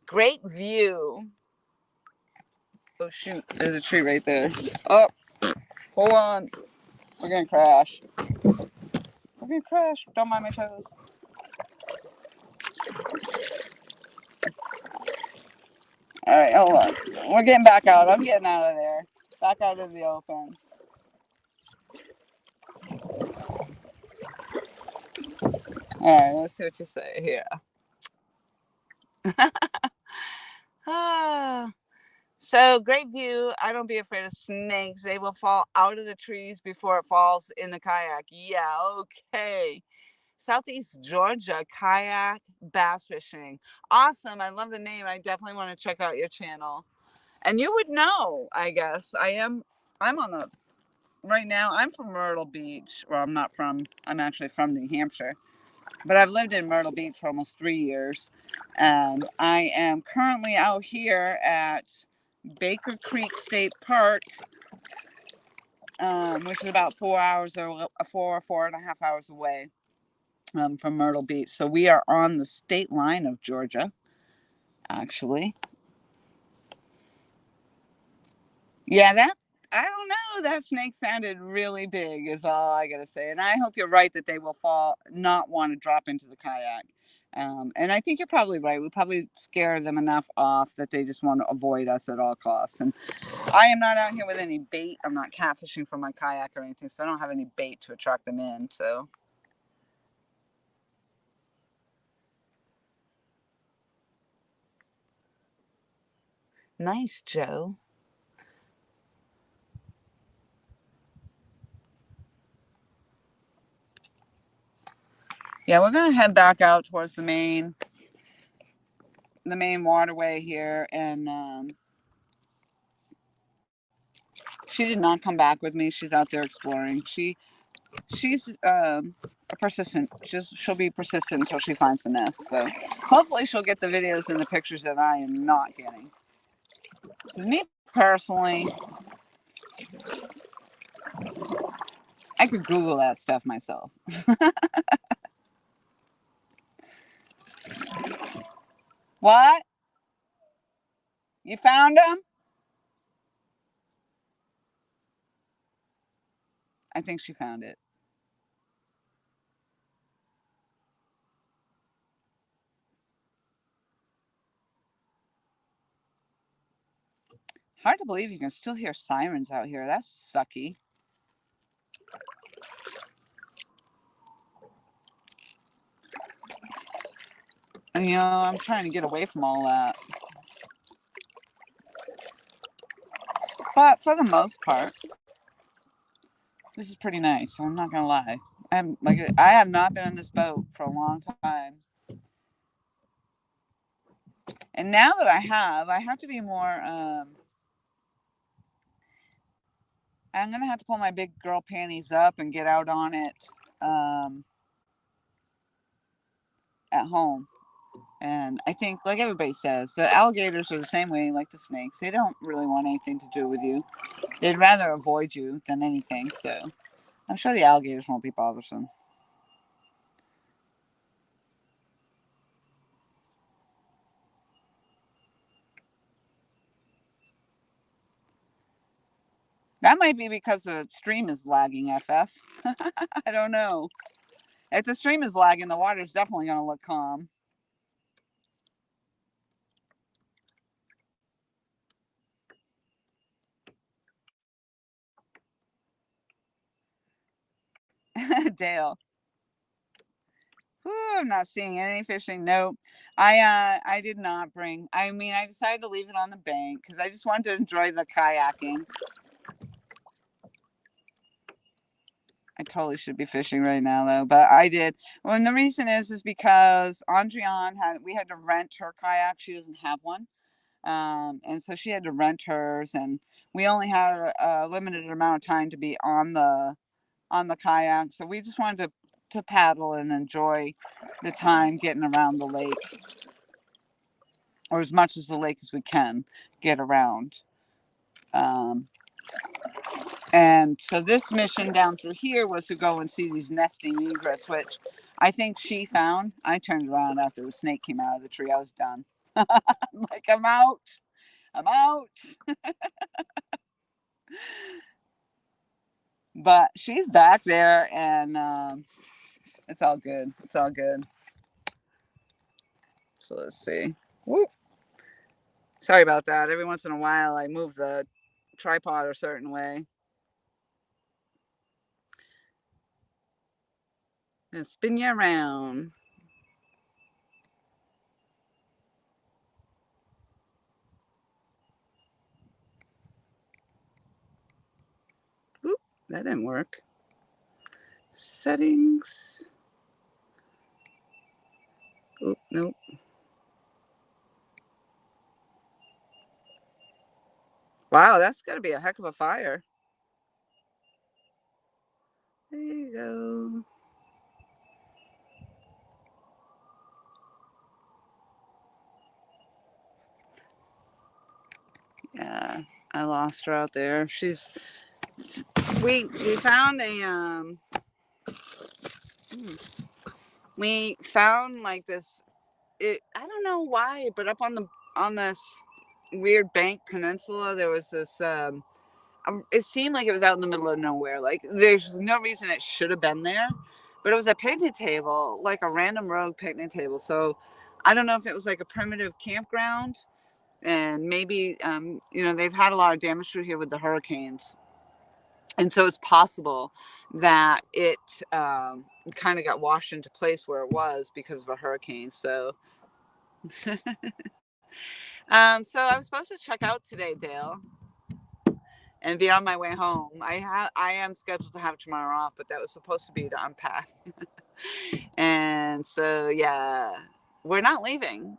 Great view. Oh shoot, there's a tree right there. Oh, hold on. We're gonna crash. We're gonna crash. Don't mind my toes. All right, hold on. We're getting back out. I'm getting out of there. Back out of the open. All right, let's see what you say here. So great view. I don't be afraid of snakes. They will fall out of the trees before it falls in the kayak. Yeah, okay. Southeast Georgia kayak bass fishing. Awesome. I love the name. I definitely want to check out your channel. And you would know, I guess. I'm on the right now. I'm from Myrtle Beach. Well, I'm not from. I'm actually from New Hampshire. But I've lived in Myrtle Beach for almost 3 years, and I am currently out here at Baker Creek State Park, which is about 4 hours or 4.5 hours away from Myrtle Beach. So we are on the state line of Georgia, actually. Yeah, I don't know. That snake sounded really big, is all I gotta say. And I hope you're right that they will not want to drop into the kayak. And I think you're probably right. We probably scare them enough off that they just want to avoid us at all costs. And I am not out here with any bait. I'm not catfishing for my kayak or anything, so I don't have any bait to attract them in. So. Nice, Joe. Yeah, we're gonna head back out towards the main waterway here, and she did not come back with me. She's out there exploring. She's a persistent. She'll be persistent until she finds the nest. So hopefully she'll get the videos and the pictures that I am not getting. With me personally, I could Google that stuff myself. What? You found them? I think she found it. Hard to believe you can still hear sirens out here. That's sucky. And, I'm trying to get away from all that. But for the most part, this is pretty nice. I'm not gonna lie. I have not been on this boat for a long time. And now that I have to be more I'm gonna have to pull my big girl panties up and get out on it at home. And I think, like everybody says, the alligators are the same way, like the snakes. They don't really want anything to do with you. They'd rather avoid you than anything. So I'm sure the alligators won't be bothersome. That might be because the stream is lagging, FF. I don't know. If the stream is lagging, the water's definitely going to look calm. Dale. Ooh, I'm not seeing any fishing. Nope. I did not bring. I mean, I decided to leave it on the bank because I just wanted to enjoy the kayaking. I totally should be fishing right now though, but I did. Well, and the reason is because Andreann we had to rent her kayak. She doesn't have one. And so she had to rent hers, and we only had a limited amount of time to be on the kayak. So we just wanted to paddle and enjoy the time getting around the lake, or as much as the lake as we can get around. And so this mission down through here was to go and see these nesting egrets, which I think she found. I turned around after the snake came out of the tree. I was done. I'm like, I'm out. I'm out. But she's back there, and it's all good. It's all good. So let's see. Whoop. Sorry about that. Every once in a while, I move the tripod a certain way. And spin you around. Oop, that didn't work. Settings. Oop, nope. Wow, that's got to be a heck of a fire. There you go. Yeah, I lost her out there. We found we found like this. I don't know why, but up on this weird bank peninsula, there was this. It seemed like it was out in the middle of nowhere. Like there's no reason it should have been there, but it was a picnic table, like a random rogue picnic table. So I don't know if it was like a primitive campground, and maybe they've had a lot of damage through here with the hurricanes, and so it's possible that it kind of got washed into place where it was because of a hurricane. So so I was supposed to check out today, Dale, and be on my way home. I am scheduled to have tomorrow off, but that was supposed to be to unpack. And so yeah, we're not leaving.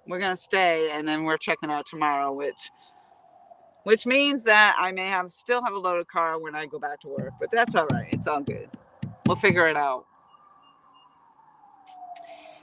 We're gonna stay, and then we're checking out tomorrow, which means that I may still have a loaded car when I go back to work, but that's all right. It's all good. We'll figure it out.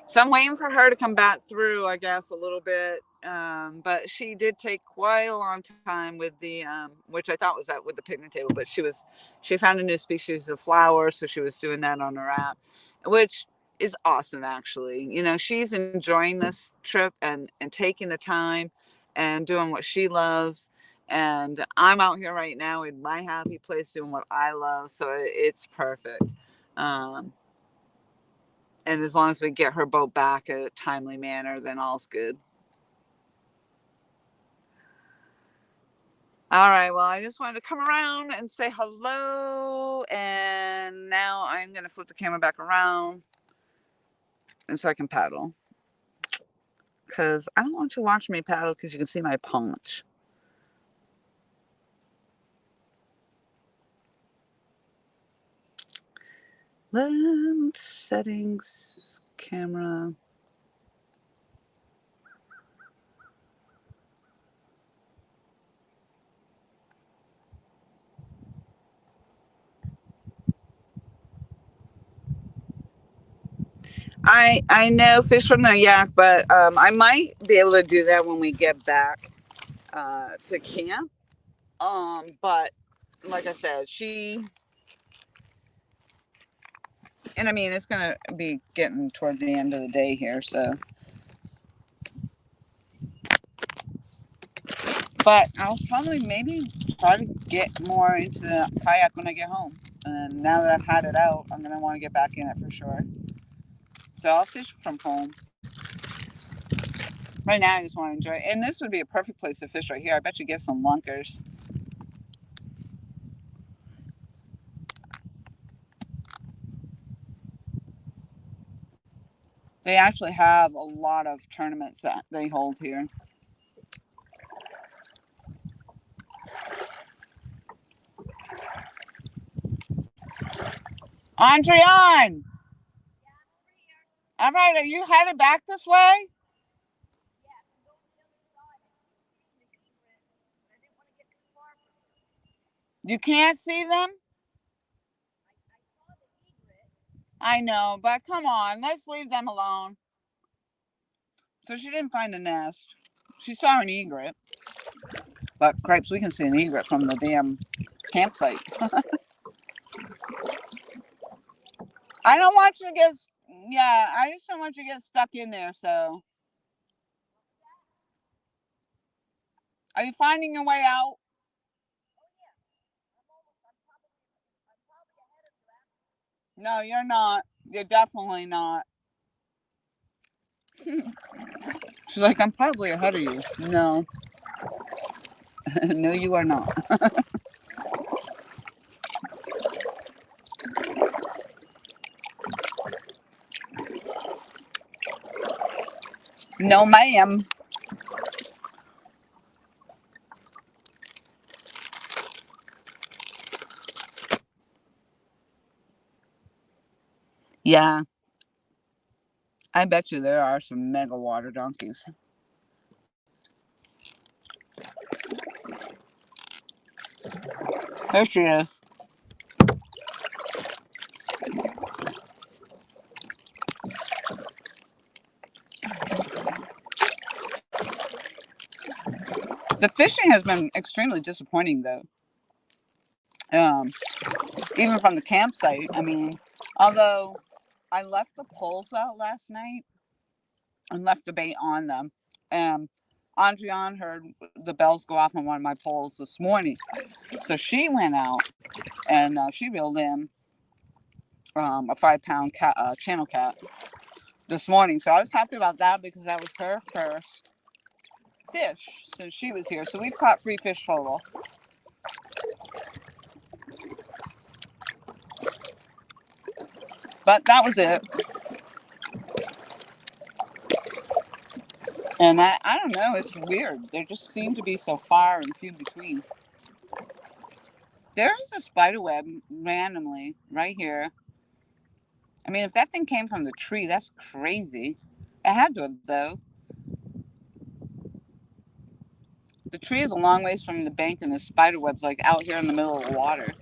So I'm waiting for her to come back through, I guess, a little bit. But she did take quite a long time with the, which I thought was that with the picnic table, but she found a new species of flower. So she was doing that on her app, which is awesome, actually. She's enjoying this trip and taking the time and doing what she loves. And I'm out here right now in my happy place doing what I love. So it's perfect. And as long as we get her boat back in a timely manner, then all's good. All right. Well, I just wanted to come around and say hello. And now I'm going to flip the camera back around and so I can paddle. Because I don't want you to watch me paddle because you can see my paunch. Lens, settings, camera. I know fish from the yak, but I might be able to do that when we get back to camp. But like I said, and I mean, it's going to be getting towards the end of the day here, so. But I'll probably maybe try to get more into the kayak when I get home. And now that I've had it out, I'm going to want to get back in it for sure. So I'll fish from home. Right now, I just want to enjoy it. And this would be a perfect place to fish right here. I bet you get some lunkers. They actually have a lot of tournaments that they hold here. Andreann! All right, are you headed back this way? You can't see them? I know, but come on, let's leave them alone. So she didn't find a nest. She saw an egret. But cripes, we can see an egret from the damn campsite. I don't want you to get, yeah, I just don't want you to get stuck in there, so. Are you finding your way out? No, you're not. You're definitely not. She's like, I'm probably ahead of you. No. No, you are not. No, ma'am. Yeah. I bet you there are some mega water donkeys. There she is. The fishing has been extremely disappointing, though. Even from the campsite. I mean, although I left the poles out last night and left the bait on them. Andreann heard the bells go off on one of my poles this morning. So she went out and she reeled in a 5-pound channel cat this morning. So I was happy about that because that was her first fish since she was here. So we've caught 3 fish total. But that was it. And I don't know, it's weird. There just seem to be so far and few between. There is a spider web randomly right here. I mean, if that thing came from the tree, that's crazy. It had to have, though. The tree is a long ways from the bank, and the spider web's like out here in the middle of the water.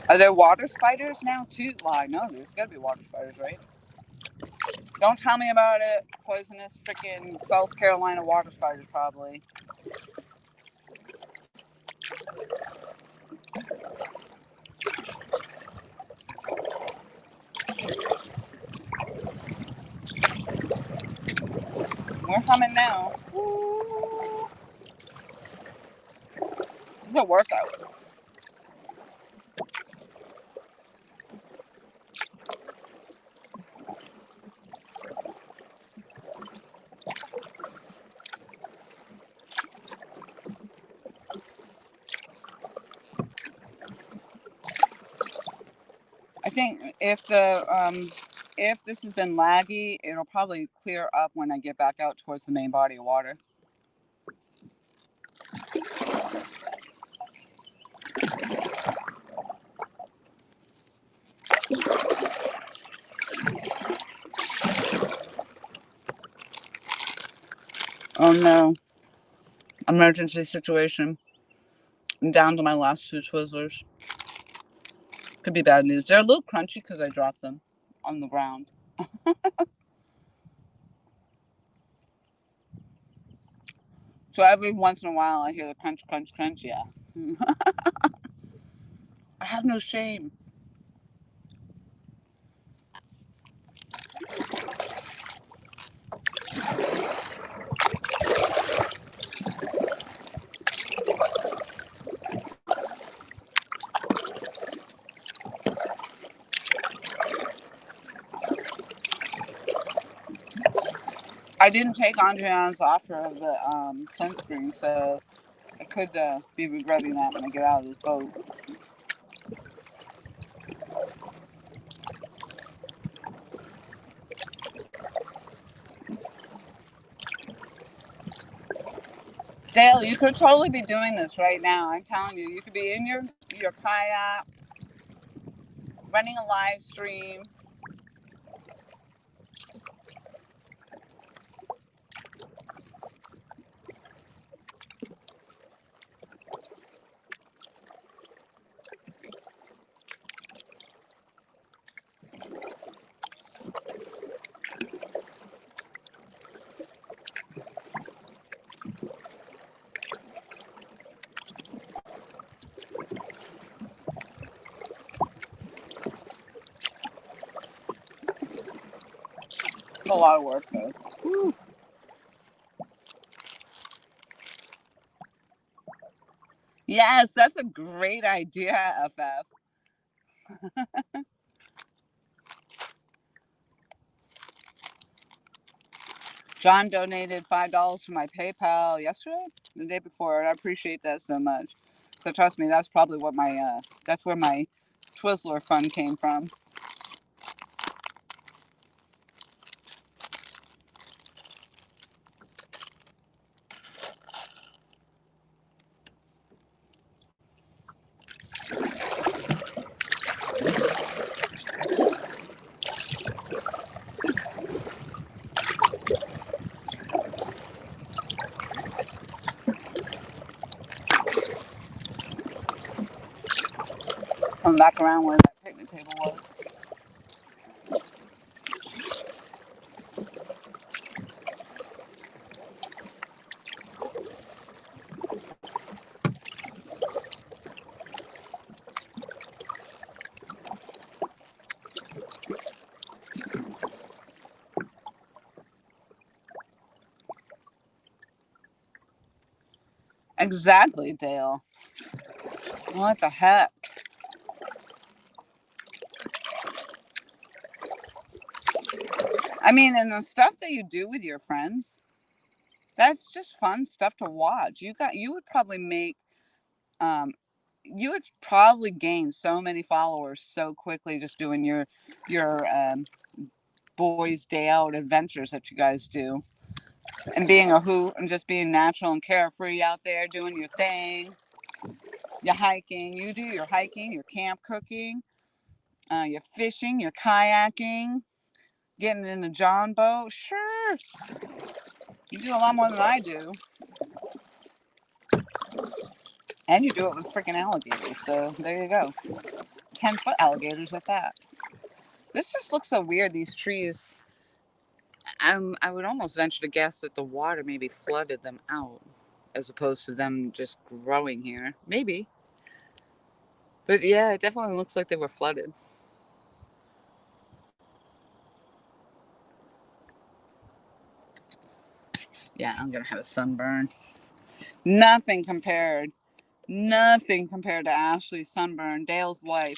Are there water spiders now, too? Well, I know there's got to be water spiders, right? Don't tell me about it. Poisonous freaking South Carolina water spiders, probably. We're coming now. Ooh. It's a workout. I think if this has been laggy, it'll probably clear up when I get back out towards the main body of water. Oh no. Emergency situation. I'm down to my last 2 Twizzlers. Could be bad news. They're a little crunchy because I dropped them on the ground. So every once in a while I hear the crunch, crunch, crunch. Yeah. I have no shame. I didn't take Andreann's offer of the sunscreen, so I could be regretting that when I get out of this boat. Dale, you could totally be doing this right now. I'm telling you, you could be in your kayak, running a live stream. It's a lot of work, though. Whew. Yes, that's a great idea, FF. John donated $5 to my PayPal yesterday, the day before. I appreciate that so much. So trust me, that's probably what that's where my Twizzler fund came from. Come back around where that picnic table was. Exactly, Dale. What the heck? I mean, and the stuff that you do with your friends, that's just fun stuff to watch. You would probably make you would probably gain so many followers so quickly just doing your boys day out adventures that you guys do, and being a hoot and just being natural and carefree out there doing your thing. Your hiking, you do your hiking, your camp cooking, your fishing, your kayaking, getting in the John boat. Sure, you do a lot more than I do. And you do it with freaking alligators. So there you go. 10-foot alligators at that. This just looks so weird, these trees. I would almost venture to guess that the water maybe flooded them out as opposed to them just growing here. Maybe. But yeah, it definitely looks like they were flooded. Yeah, I'm going to have a sunburn. Nothing compared to Ashley's sunburn, Dale's wife.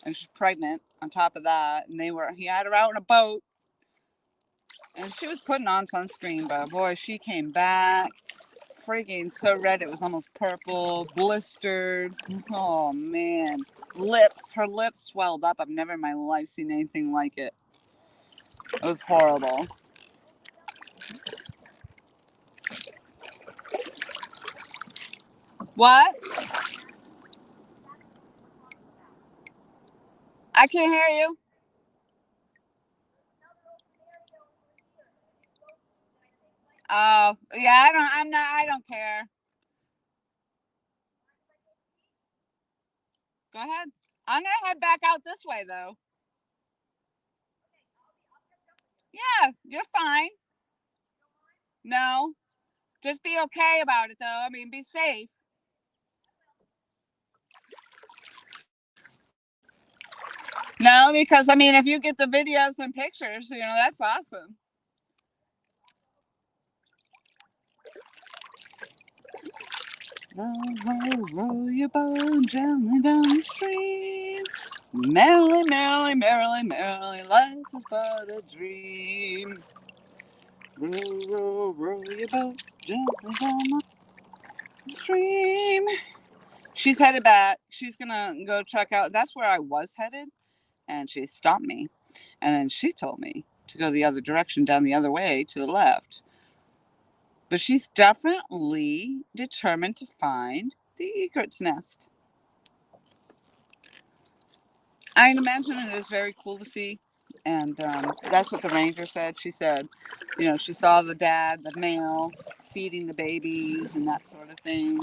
And she's pregnant on top of that. And he had her out in a boat. And she was putting on sunscreen, but boy, she came back freaking so red it was almost purple, blistered. Oh man. Her lips swelled up. I've never in my life seen anything like it. It was horrible. What? I can't hear you. Oh, yeah, I don't care. Go ahead. I'm going to head back out this way though. Yeah, you're fine. No, just be okay about it though. I mean, be safe. No, because I mean, if you get the videos and pictures, that's awesome. Row your boat gently down the stream. Merrily, merrily, merrily, merrily, life is but a dream. Row your boat gently down the Scream. She's headed back. She's gonna go check out. That's where I was headed, and she stopped me, and then she told me to go the other direction, down the other way to the left. But she's definitely determined to find the egret's nest. I imagine it is very cool to see, and that's what the ranger said. She said, she saw the dad, the male, feeding the babies and that sort of thing.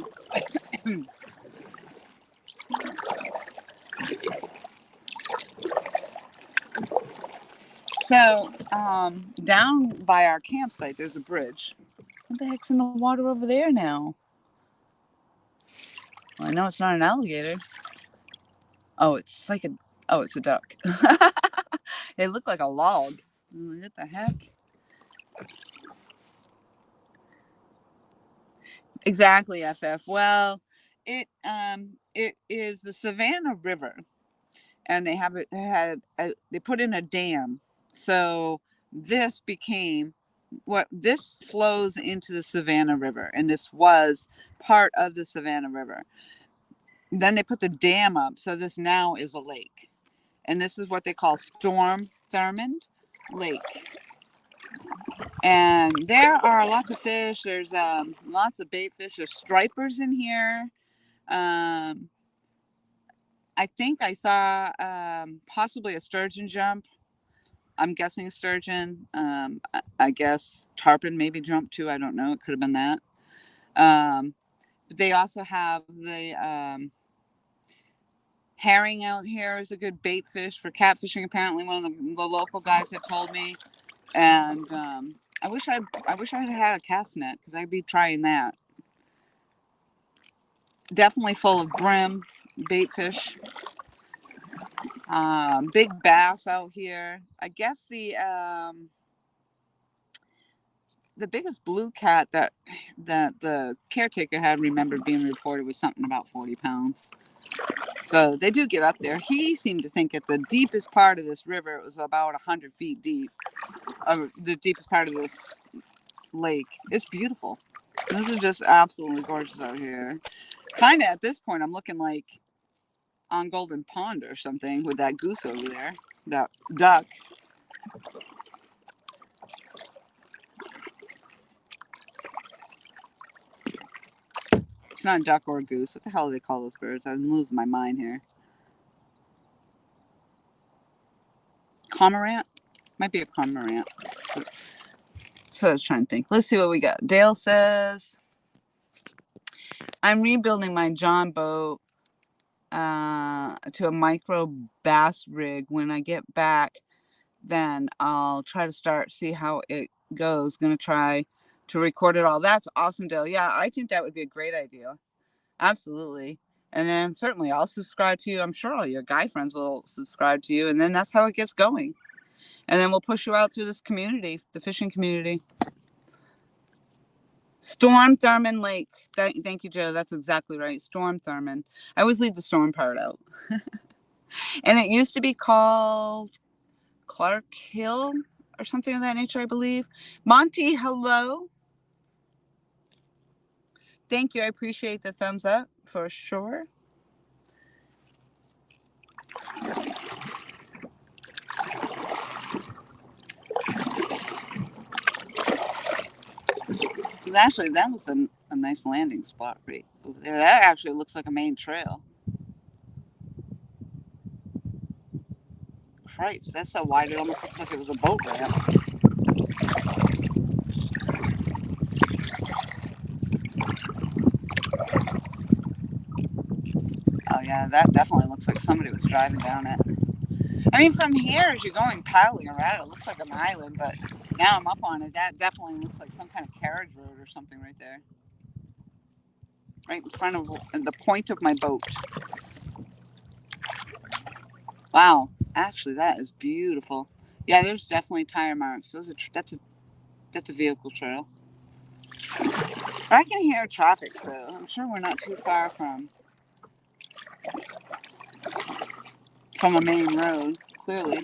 So, down by our campsite, there's a bridge. What the heck's in the water over there now? Well, I know it's not an alligator. Oh, it's like it's a duck. It looked like a log. What the heck? Exactly, FF. Well, it is the Savannah River, and they put in a dam, so this became this flows into the Savannah River, and this was part of the Savannah River. Then they put the dam up, so this now is a lake, and this is what they call Thurmond Lake. And there are lots of fish. There's lots of bait fish. There's stripers in here. I think I saw possibly a sturgeon jump. I'm guessing sturgeon. I guess tarpon maybe jumped too. I don't know. It could have been that. But they also have the herring out here is a good bait fish for catfishing. Apparently, one of the local guys had told me. And I wish I had a cast net because I'd be trying that. Definitely full of brim, bait fish, big bass out here. I guess the biggest blue cat that the caretaker had remembered being reported was something about 40 pounds. So they do get up there. He seemed to think at the deepest part of this river, it was about 100 feet deep. The deepest part of this lake. It's beautiful. This is just absolutely gorgeous out here. Kind of at this point, I'm looking like on Golden Pond or something with that goose over there, that duck. It's not a duck or a goose. What the hell do they call those birds? I'm losing my mind here. Cormorant? Might be a cormorant. So I was trying to think. Let's see what we got. Dale says, I'm rebuilding my John boat to a micro bass rig. When I get back, then I'll try to see how it goes. Gonna try to record it all. That's awesome, Dale. Yeah, I think that would be a great idea. Absolutely. And then certainly I'll subscribe to you. I'm sure all your guy friends will subscribe to you. And then that's how it gets going. And then we'll push you out through this community, the fishing community. Storm Thurmond Lake. Thank you, Joe. That's exactly right. Storm Thurmond. I always leave the storm part out. And it used to be called Clark Hill or something of that nature, I believe. Monty, hello. Thank you. I appreciate the thumbs up for sure. Actually, that looks a nice landing spot right over there. That actually looks like a main trail. Cripes, that's so wide it almost looks like it was a boat ramp. Oh yeah, that definitely looks like somebody was driving down it. I mean, from here, as you're going paddling around, it looks like an island, but now I'm up on it. That definitely looks like some kind of carriage road or something right there. Right in front of the point of my boat. Wow, actually, that is beautiful. Yeah, there's definitely tire marks. That's a vehicle trail. But I can hear traffic, so I'm sure we're not too far from a main road, clearly.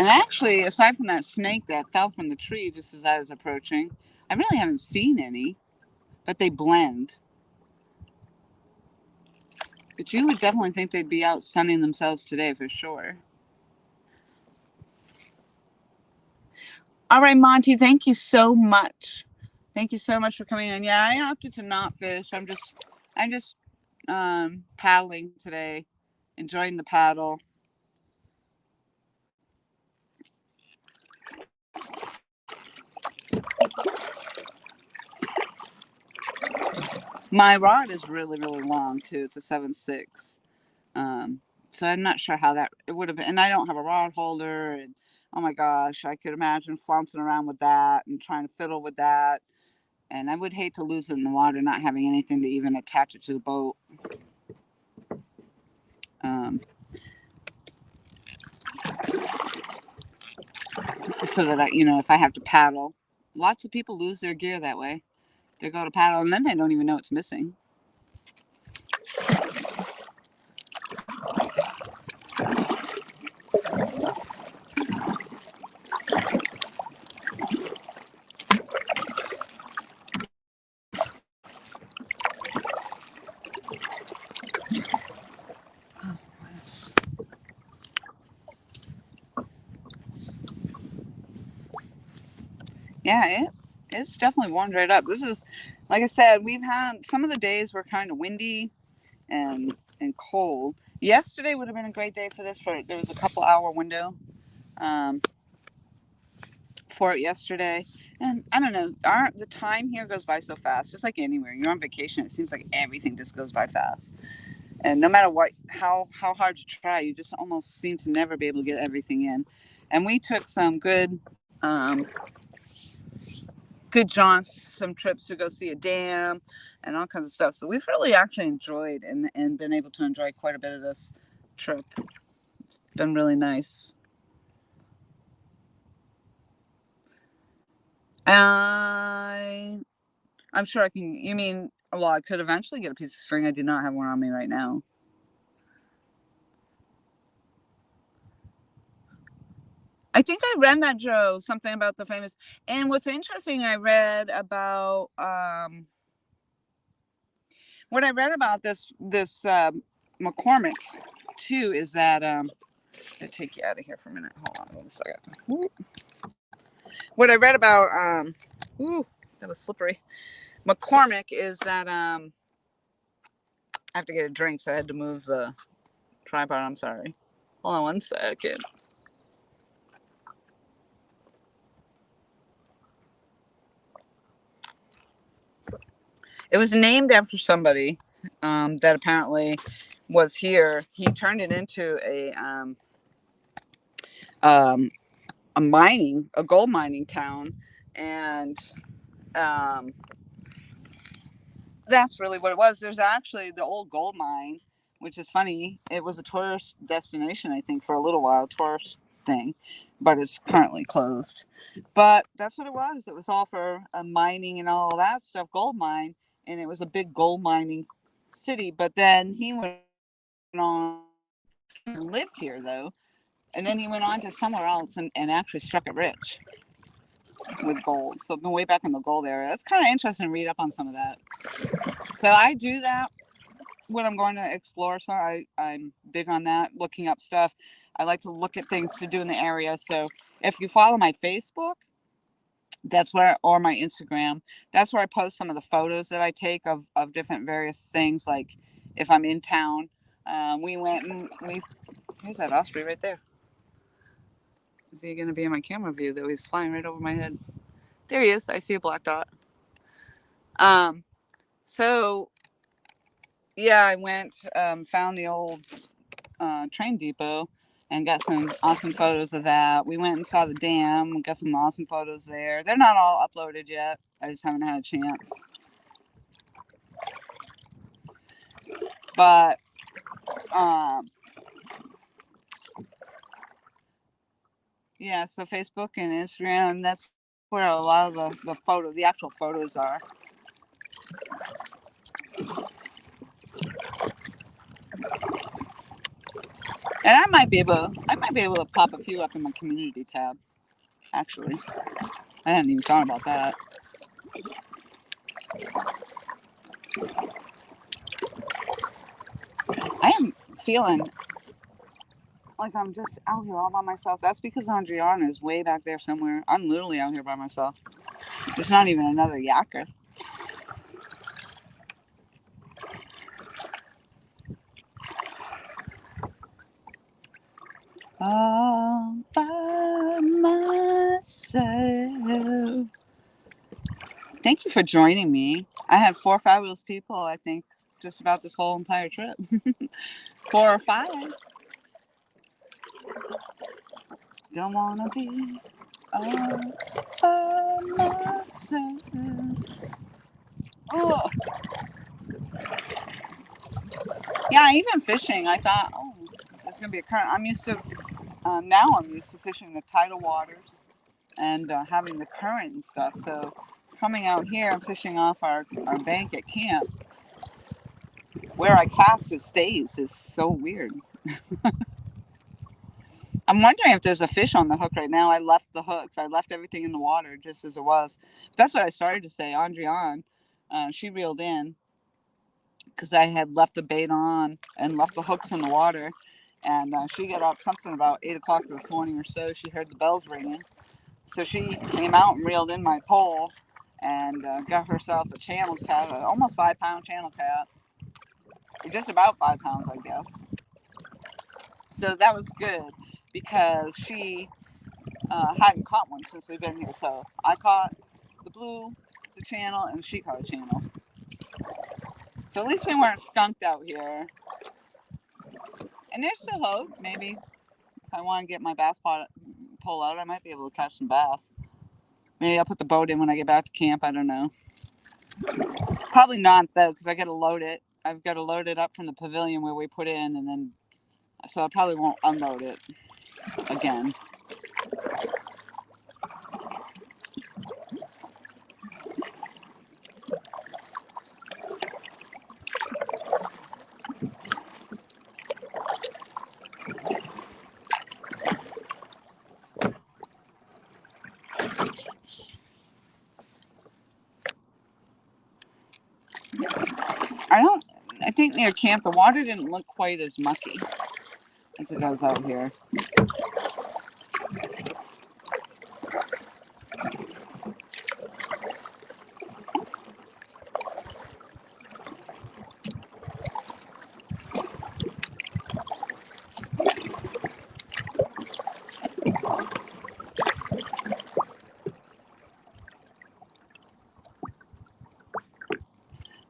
And actually, aside from that snake that fell from the tree just as I was approaching, I really haven't seen any, but they blend. But you would definitely think they'd be out sunning themselves today for sure. All right, Monty, thank you so much. Thank you so much for coming in. Yeah, I opted to not fish. I'm just paddling today, enjoying the paddle. My rod is really, really long too. It's a 7.6. So I'm not sure how that it would have been. And I don't have a rod holder. And oh my gosh, I could imagine flouncing around with that and trying to fiddle with that. And I would hate to lose it in the water, not having anything to even attach it to the boat. So that if I have to paddle, lots of people lose their gear that way. They go to paddle and then they don't even know it's missing. Yeah, it's definitely warmed right up. This is, like I said, we've had some of the days were kind of windy and cold. Yesterday would have been a great day for this. There was a couple hour window for it yesterday, and I don't know. The time here goes by so fast, just like anywhere. You're on vacation, it seems like everything just goes by fast. And no matter how hard you try, you just almost seem to never be able to get everything in. And we took some good jaunts, some trips to go see a dam and all kinds of stuff. So we've really actually enjoyed and been able to enjoy quite a bit of this trip. It's been really nice. I'm sure I can. You mean, well, I could eventually get a piece of string. I do not have one on me right now. I think I read that, Joe, something about the famous. And what's interesting, I read about what I read about this McCormick too is that I'll take you out of here for a minute. Hold on 1 second. Woo. What I read about that was slippery. McCormick is that I have to get a drink, so I had to move the tripod. I'm sorry. Hold on 1 second. It was named after somebody that apparently was here. He turned it into a gold mining town, and that's really what it was. There's actually the old gold mine, which is funny. It was a tourist destination, I think, for a little while, tourist thing, but it's currently closed. But that's what it was. It was all for mining and all of that stuff, gold mine, and it was a big gold mining city. But then he went on to live here, though, and then he went on to somewhere else and actually struck it rich with gold. So way back in the gold era. That's kind of interesting to read up on some of that. So I do that when I'm going to explore. So I'm big on that, looking up stuff. I like to look at things to do in the area. So if you follow my Facebook, that's where, or my Instagram, that's where I post some of the photos that I take of different various things. Like if I'm in town, we went and here's that osprey right there. Is he going to be in my camera view though? He's flying right over my head. There he is. I see a black dot. So yeah, I went, found the old train depot and got some awesome photos of that. We went and saw the dam, got some awesome photos there. They're not all uploaded yet. I just haven't had a chance. But yeah, so Facebook and Instagram, that's where a lot of the actual photos are. And I might be able to pop a few up in my community tab. Actually, I hadn't even thought about that. I am feeling like I'm just out here all by myself. That's because Andreann is way back there somewhere. I'm literally out here by myself. There's not even another yakker. All by myself. Thank you for joining me. I had 4 fabulous people, I think, just about this whole entire trip. 4 or 5. Don't wanna be all by myself. Oh. Yeah, even fishing, I thought, oh, there's gonna be a current. I'm used to fishing the tidal waters and having the current and stuff. So coming out here and fishing off our bank at camp, where I cast it stays, is so weird. I'm wondering if there's a fish on the hook right now. I left the hooks. I left everything in the water just as it was. That's what I started to say. Andreann, she reeled in because I had left the bait on and left the hooks in the water. And she got up something about 8 o'clock this morning or so. She heard the bells ringing. So she came out and reeled in my pole and got herself a channel cat, an almost 5-pound channel cat. Just about 5 pounds, I guess. So that was good because she hadn't caught one since we've been here. So I caught the blue, the channel, and she caught a channel. So at least we weren't skunked out here. And there's still hope. Maybe if I want to get my bass pole out, I might be able to catch some bass. Maybe I'll put the boat in when I get back to camp. I don't know. Probably not though, because I got to load it. I've got to load it up from the pavilion where we put in, and then so I probably won't unload it again. I think near camp the water didn't look quite as mucky as it does out here.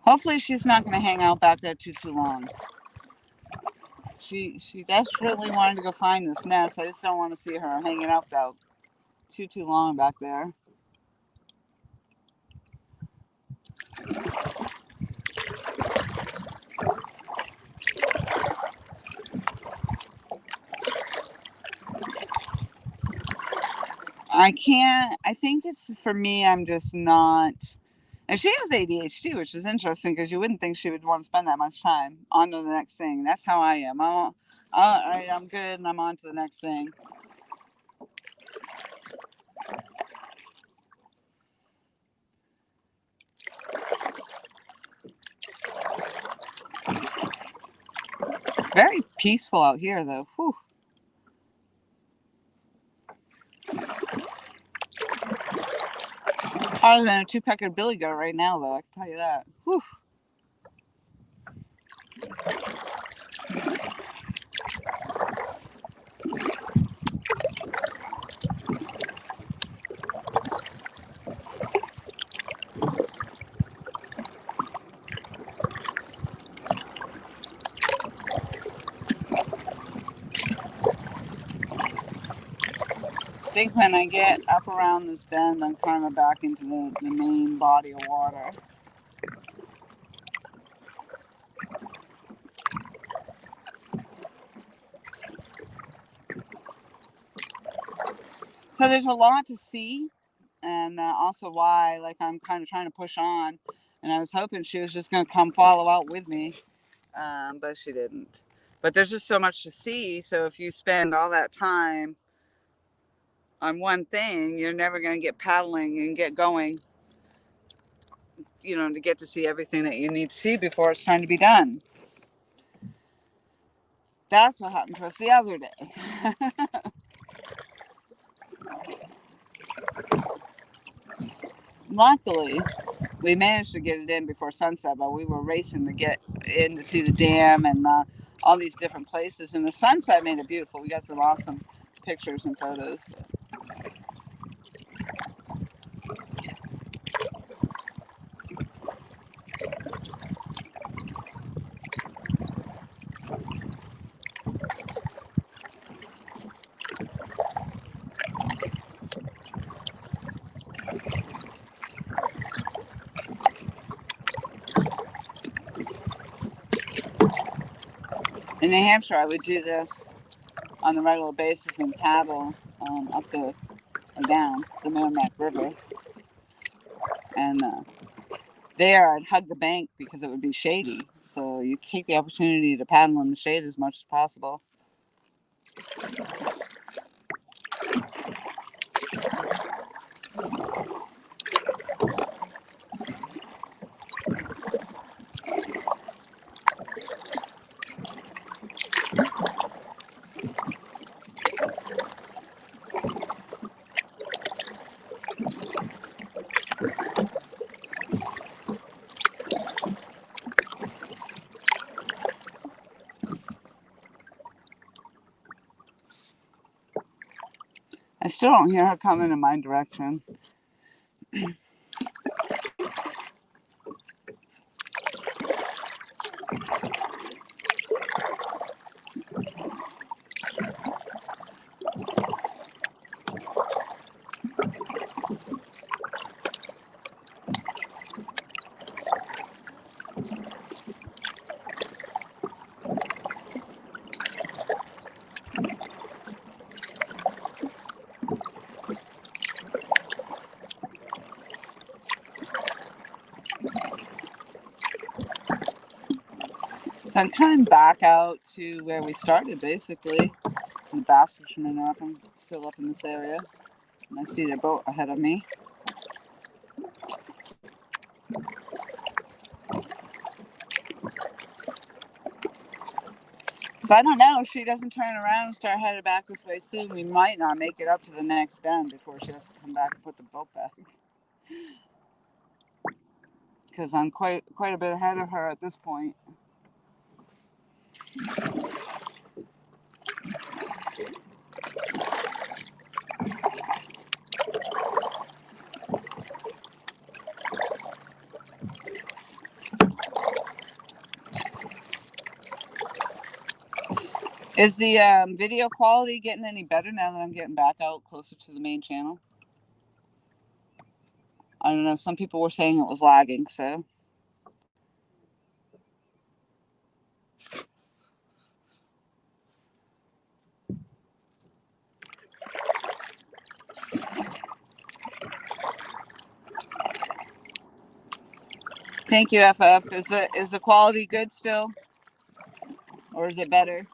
Hopefully she's not going to hang out back there too long. She desperately wanted to go find this nest. I just don't want to see her hanging out too long back there. I think it's for me, I'm just not. And she has ADHD, which is interesting because you wouldn't think she would want to spend that much time. On to the next thing. That's how I am. I'm good and I'm on to the next thing. Very peaceful out here, though. Whew. Harder than a 2-pecker billy goat right now, though. I can tell you that. Whew. I think when I get up around this bend, I'm kind of back into the main body of water. So there's a lot to see, and also why, like, I'm kind of trying to push on, and I was hoping she was just going to come follow out with me, but she didn't. But there's just so much to see. So if you spend all that time on one thing, you're never going to get paddling and get going, to get to see everything that you need to see before it's time to be done. That's what happened to us the other day. Luckily, we managed to get it in before sunset, but we were racing to get in to see the dam and all these different places. And the sunset made it beautiful. We got some awesome pictures and photos. In New Hampshire, I would do this on a regular basis and paddle up the or down the Merrimack River. And there, I'd hug the bank because it would be shady. So you take the opportunity to paddle in the shade as much as possible. I still don't hear her coming in my direction. So I'm coming back out to where we started, basically. The bass fishermen are still up in this area. And I see their boat ahead of me. So I don't know. If she doesn't turn around and start headed back this way soon, we might not make it up to the next bend before she has to come back and put the boat back. Because I'm quite a bit ahead of her at this point. Is the video quality getting any better now that I'm getting back out closer to the main channel? I don't know. Some people were saying it was lagging, so. Thank you, FF. Is the quality good still? Or is it better?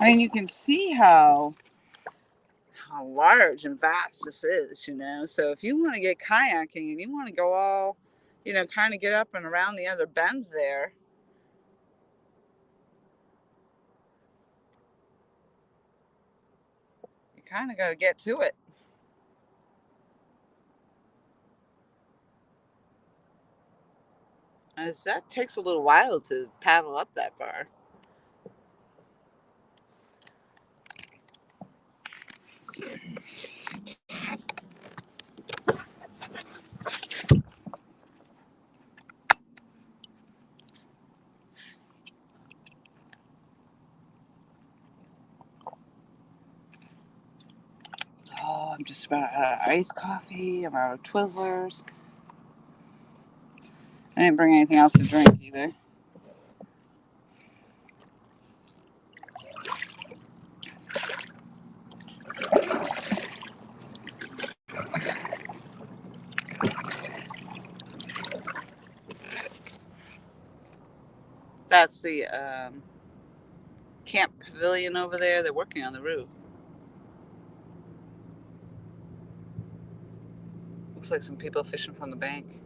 I mean, you can see how large and vast this is, So if you want to get kayaking and you want to go all, kind of get up and around the other bends there, you kind of got to get to it. As that takes a little while to paddle up that far. I'm just about out of iced coffee. I'm out of Twizzlers. I didn't bring anything else to drink either. That's the camp pavilion over there. They're working on the roof. Looks like some people fishing from the bank.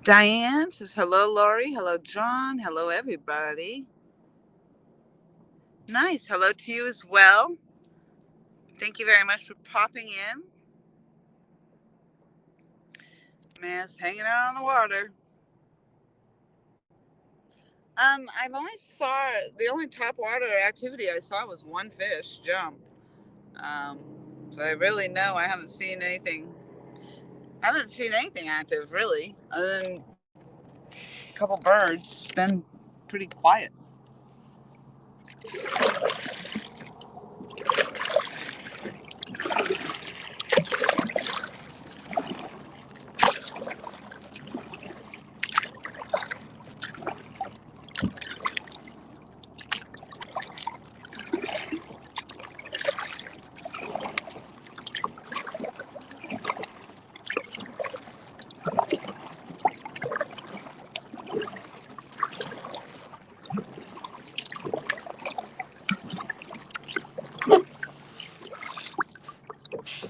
Diane says, hello, Lori. Hello, John. Hello, everybody. Nice. Hello to you as well. Thank you very much for popping in. Man's hanging out on the water. I've only saw the only top water activity I saw was one fish jump. So I really know I haven't seen anything. I haven't seen anything active really, other than a couple birds. It's been pretty quiet.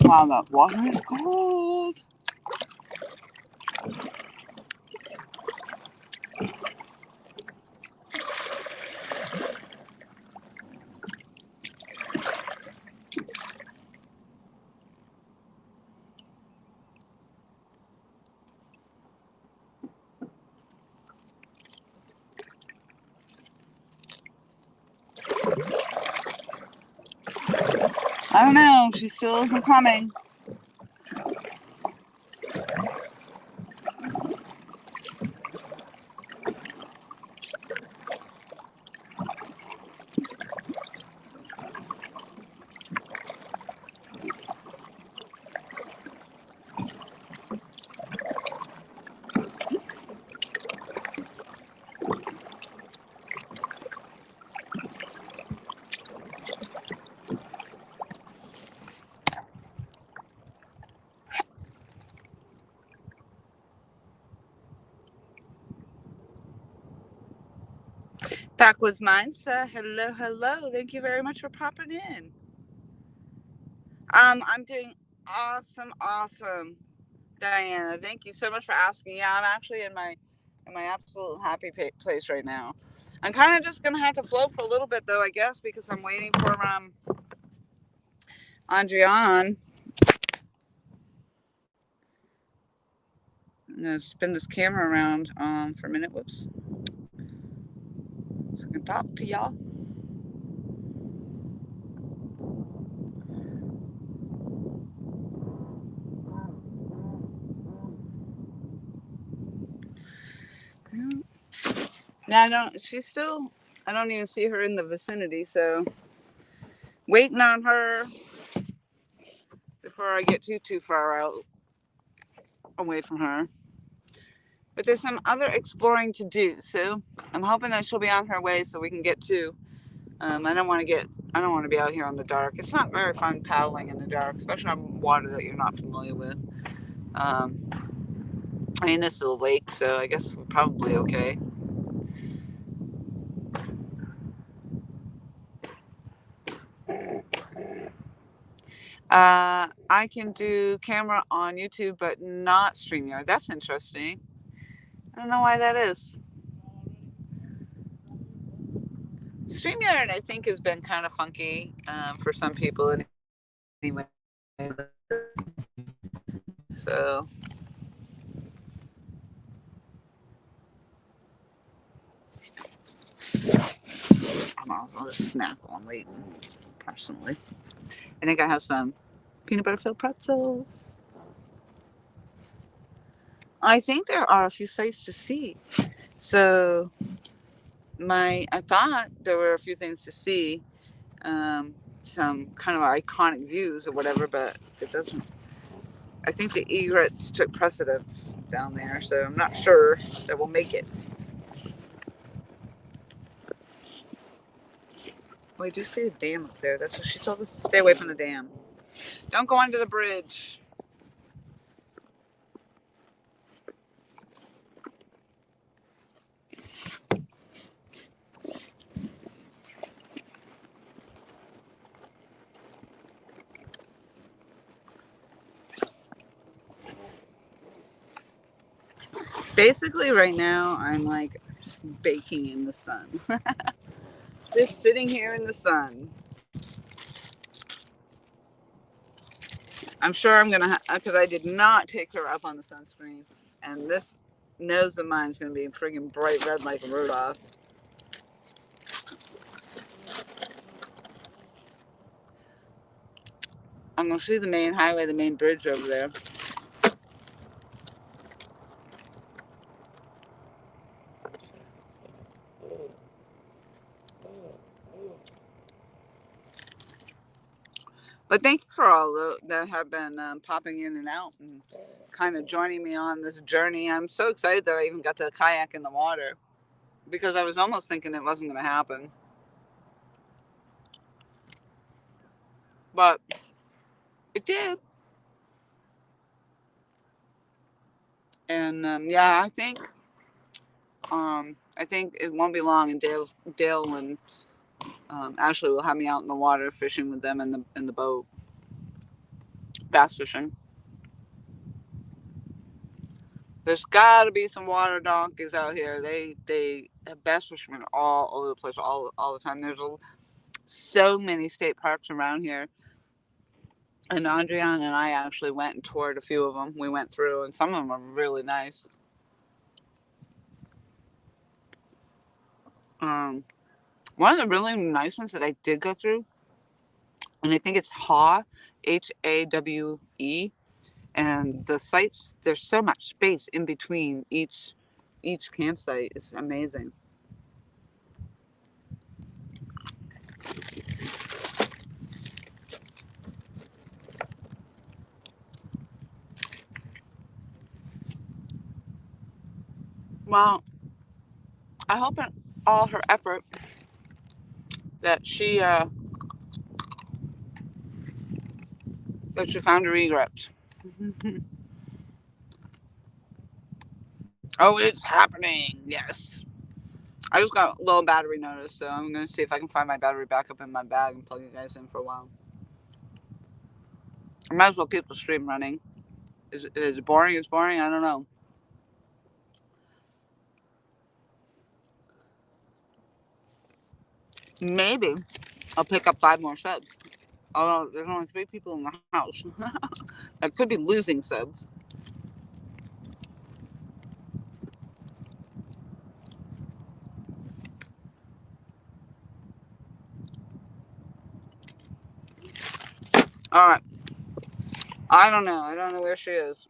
Wow, that water is cold. I don't know. She still isn't coming. Backwoods Mindset. Hello, hello. Thank you very much for popping in. I'm doing awesome, Diana. Thank you so much for asking. Yeah, I'm actually in my absolute happy place right now. I'm kind of just gonna have to float for a little bit though, I guess, because I'm waiting for Andreann. I'm gonna spin this camera around for a minute. Whoops. So I can talk to y'all. Now I don't. She's still. I don't even see her in the vicinity. So waiting on her before I get too far out away from her. But there's some other exploring to do. So I'm hoping that she'll be on her way so we can get to. I don't want to be out here in the dark. It's not very fun paddling in the dark, especially on water that you're not familiar with. I mean, this is a lake, so I guess we're probably okay. I can do camera on YouTube, but not StreamYard. That's interesting. I don't know why that is. StreamYard, I think, has been kind of funky for some people anyway. So I'll just snack while I'm waiting, personally. I think I have some peanut butter filled pretzels. I think there are a few sights to see. So I thought there were a few things to see, some kind of iconic views or whatever, but it doesn't. I think the egrets took precedence down there, so I'm not sure that we'll make it. Well, I do see a dam up there. That's what she told us to stay away from the dam. Don't go under the bridge. Basically, right now, I'm like baking in the sun. Just sitting here in the sun. I'm sure I'm going to, because I did not take her up on the sunscreen. And this nose of mine is going to be friggin' bright red like a Rudolph. I'm going to see the main highway, the main bridge over there. But thank you for all that have been popping in and out and kind of joining me on this journey. I'm so excited that I even got to kayak in the water because I was almost thinking it wasn't going to happen. But it did. And yeah, I think it won't be long, and Dale and Ashley will have me out in the water fishing with them in the boat, bass fishing. There's got to be some water donkeys out here. They have bass fishermen all over the place, all the time. There's so many state parks around here, and Andreann and I actually went and toured a few of them. We went through, and some of them are really nice. One of the really nice ones that I did go through, and I think it's Hawe, Hawe, and the sites. There's so much space in between each campsite. It's amazing. Well, I hope in all her effort that she found her egrets. Oh, it's happening! Yes. I just got a low battery notice, so I'm gonna see if I can find my battery back up in my bag and plug you guys in for a while. I might as well keep the stream running. Is it boring? It's boring. I don't know. Maybe I'll pick up 5 more subs. Although there's only 3 people in the house. I could be losing subs. Alright. I don't know. I don't know where she is.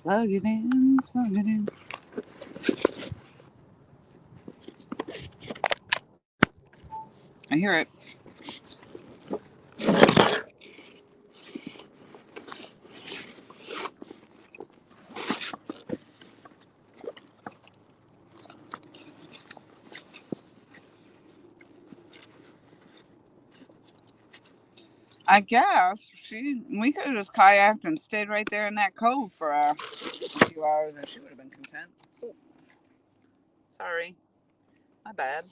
Plug it in, plug it in. I hear it. I guess we could have just kayaked and stayed right there in that cove for a few hours, and she would have been content. Ooh, sorry, my bad.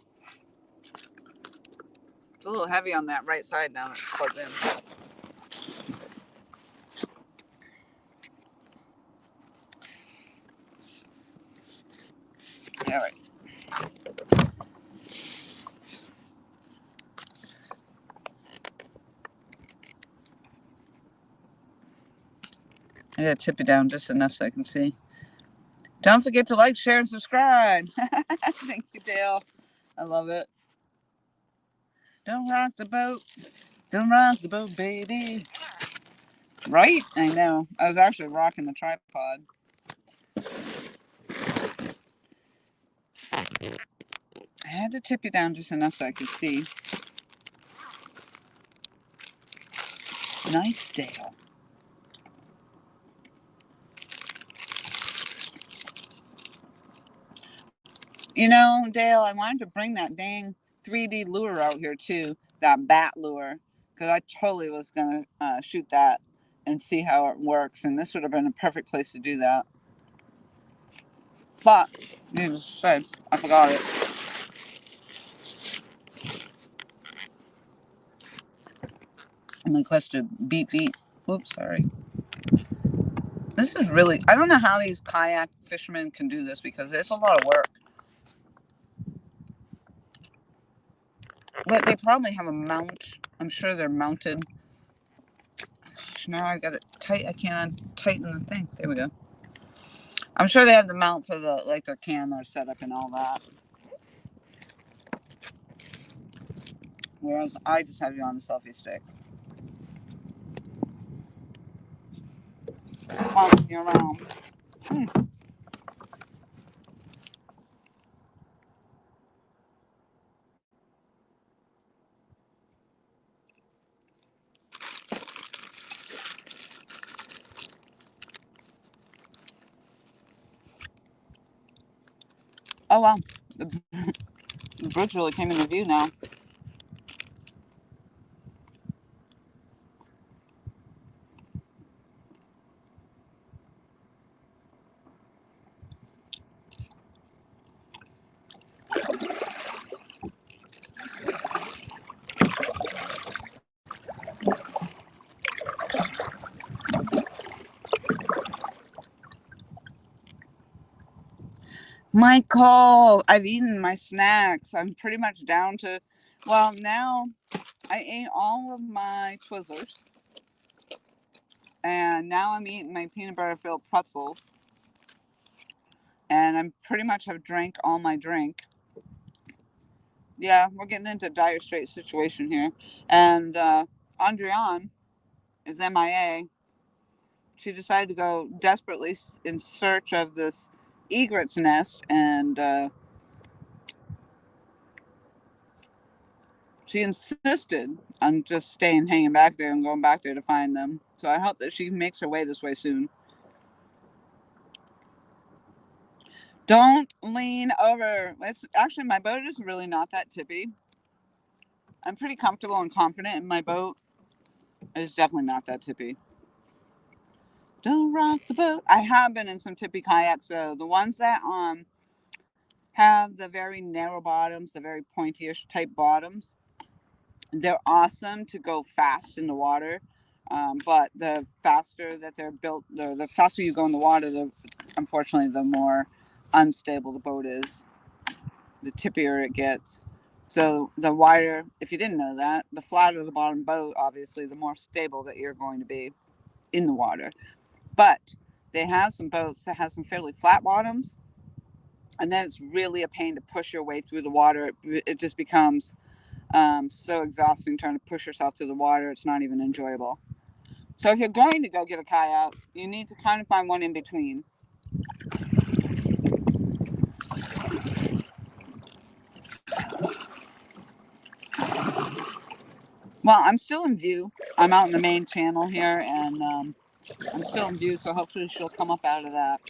It's a little heavy on that right side now that it's plugged in. Yeah, right. I gotta tip it down just enough so I can see. Don't forget to like, share, and subscribe. Thank you, Dale. I love it. Don't rock the boat. Don't rock the boat, baby. Right? I know. I was actually rocking the tripod. I had to tip you down just enough so I could see. Nice, Dale. You know, Dale, I wanted to bring that dang 3D lure out here too, that bat lure, because I totally was going to shoot that and see how it works, and this would have been a perfect place to do that. But, needless to say, I forgot it. I'm request to beat feet. Oops, sorry. This is really, I don't know how these kayak fishermen can do this because it's a lot of work. But they probably have a mount. I'm sure they're mounted. Gosh, now I got it tight. I can't tighten the thing. There we go. I'm sure they have the mount for the like their camera setup and all that. Whereas I just have you on the selfie stick. Following you around. Oh wow. The bridge really came into view now. Michael, I've eaten my snacks. I'm pretty much down to, well, now I ate all of my Twizzlers. And now I'm eating my peanut butter filled pretzels. And I'm pretty much have drank all my drink. Yeah, we're getting into a dire straight situation here. And Andreann is MIA. She decided to go desperately in search of this egret's nest, and she insisted on just staying hanging back there and going back there to find them. So I hope that she makes her way this way soon. Don't lean over. It's actually, my boat is really not that tippy. I'm pretty comfortable and confident in my boat. It's definitely not that tippy. Don't rock the boat. I have been in some tippy kayaks though. The ones that have the very narrow bottoms, the very pointy-ish type bottoms. They're awesome to go fast in the water. But the faster that they're built, the faster you go in the water, unfortunately, the more unstable the boat is, the tippier it gets. So the wider, if you didn't know that, the flatter the bottom boat, obviously, the more stable that you're going to be in the water. But they have some boats that have some fairly flat bottoms, and then it's really a pain to push your way through the water. It just becomes so exhausting trying to push yourself through the water. It's not even enjoyable. So if you're going to go get a kayak, you need to kind of find one in between. Well, I'm still in view. I'm out in the main channel here, and I'm still in view, so hopefully she'll come up out of that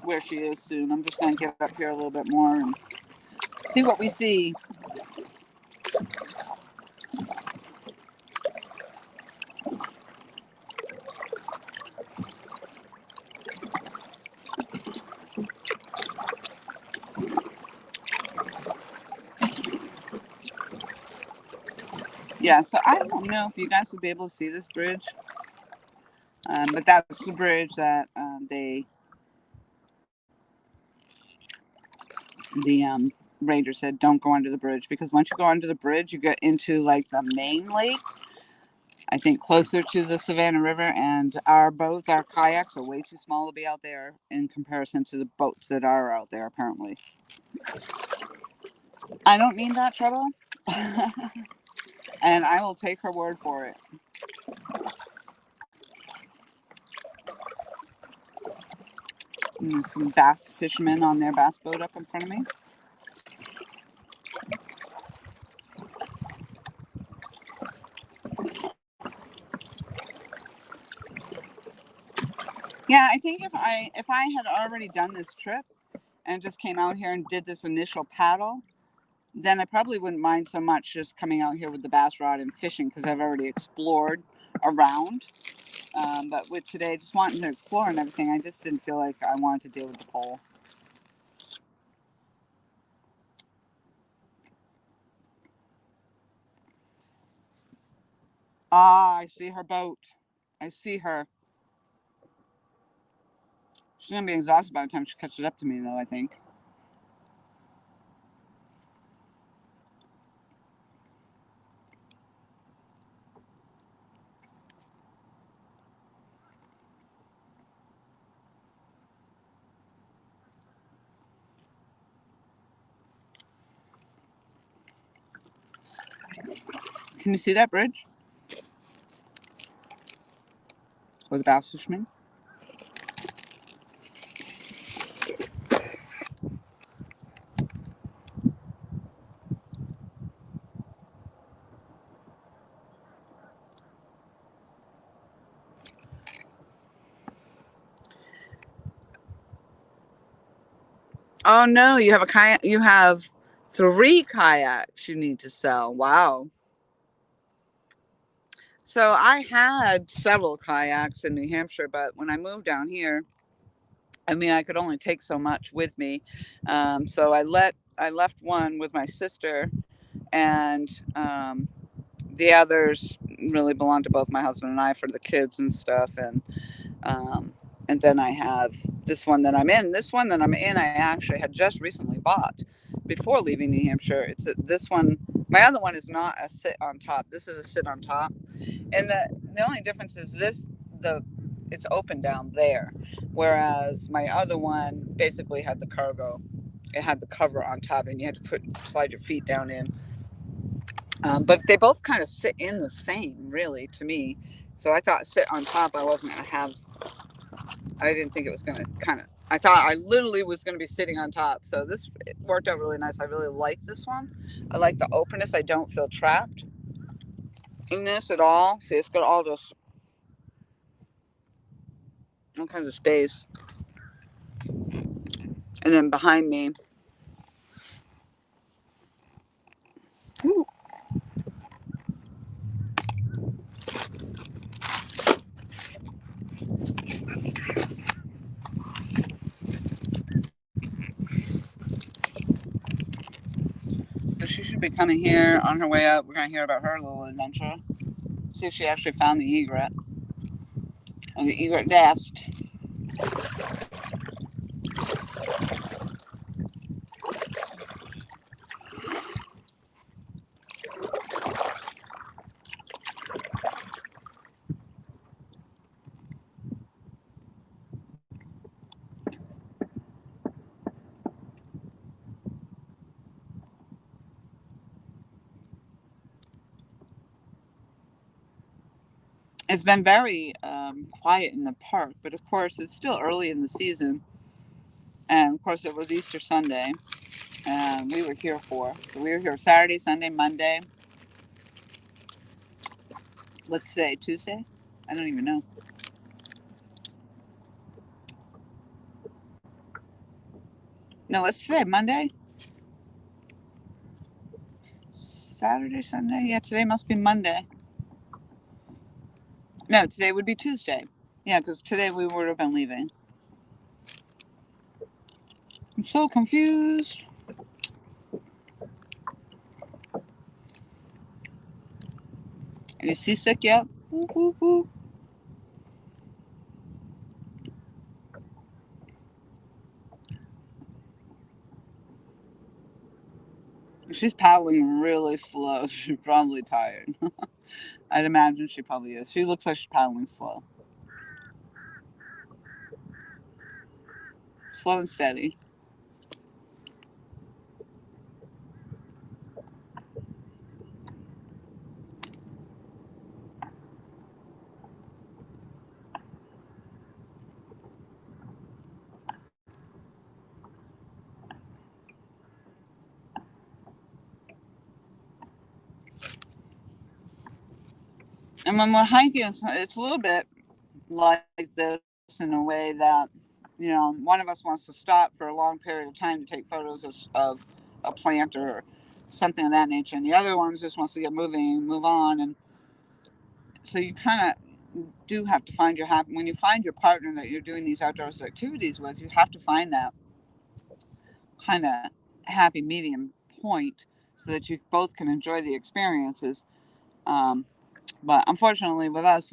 where she is soon. I'm just going to get up here a little bit more and see what we see. Yeah, so I don't know if you guys would be able to see this bridge, but that's the bridge that the ranger said don't go under the bridge, because once you go under the bridge, you get into like the main lake. I think closer to the Savannah River, and our boats, our kayaks, are way too small to be out there in comparison to the boats that are out there. Apparently, I don't need that trouble, and I will take her word for it. And there's some bass fishermen on their bass boat up in front of me. Yeah, I think if I had already done this trip and just came out here and did this initial paddle, then I probably wouldn't mind so much just coming out here with the bass rod and fishing, because I've already explored around. But with today, just wanting to explore and everything, I just didn't feel like I wanted to deal with the pole. Ah, I see her boat. I see her. She's going to be exhausted by the time she catches up to me, though, I think. Can you see that bridge? With the bass fishermen? Oh no, you have a kayak. You have 3 kayaks you need to sell. Wow. So I had several kayaks in New Hampshire, but when I moved down here, I mean, I could only take so much with me. So I left one with my sister, and the others really belong to both my husband and I for the kids and stuff. Um, and then I have this one that I'm in. This one that I'm in, I actually had just recently bought before leaving New Hampshire. This one. My other one is not a sit on top. This is a sit on top, and the only difference is it's open down there, whereas my other one basically had the cargo. It had the cover on top, and you had to slide your feet down in. But they both kind of sit in the same, really, to me. So I thought sit on top, I wasn't going to have. I didn't think it was going to kind of. I thought I literally was going to be sitting on top. So it worked out really nice. I really like this one. I like the openness. I don't feel trapped in this at all. See, it's got all kinds of space. And then behind me, ooh, so she should be coming here on her way up. We're going to hear about her little adventure. See if she actually found the egret. And the egret nest. It's been very quiet in the park, but of course it's still early in the season. And of course it was Easter Sunday, and we were here so we were here Saturday, Sunday, Monday. What's today? Tuesday? I don't even know. No, what's today? Monday? Saturday, Sunday? Yeah, today must be Monday. No, today would be Tuesday. Yeah, because today we would have been leaving. I'm so confused. Are you seasick yet? Whoop, whoop, whoop. She's paddling really slow. She's probably tired. I'd imagine she probably is. She looks like she's paddling slow. Slow and steady. And when we're hiking, it's a little bit like this in a way that, one of us wants to stop for a long period of time to take photos of a plant or something of that nature, and the other one just wants to get moving and move on. And so you kind of do have to find when you find your partner that you're doing these outdoors activities with, you have to find that kind of happy medium point so that you both can enjoy the experiences. But unfortunately, with us,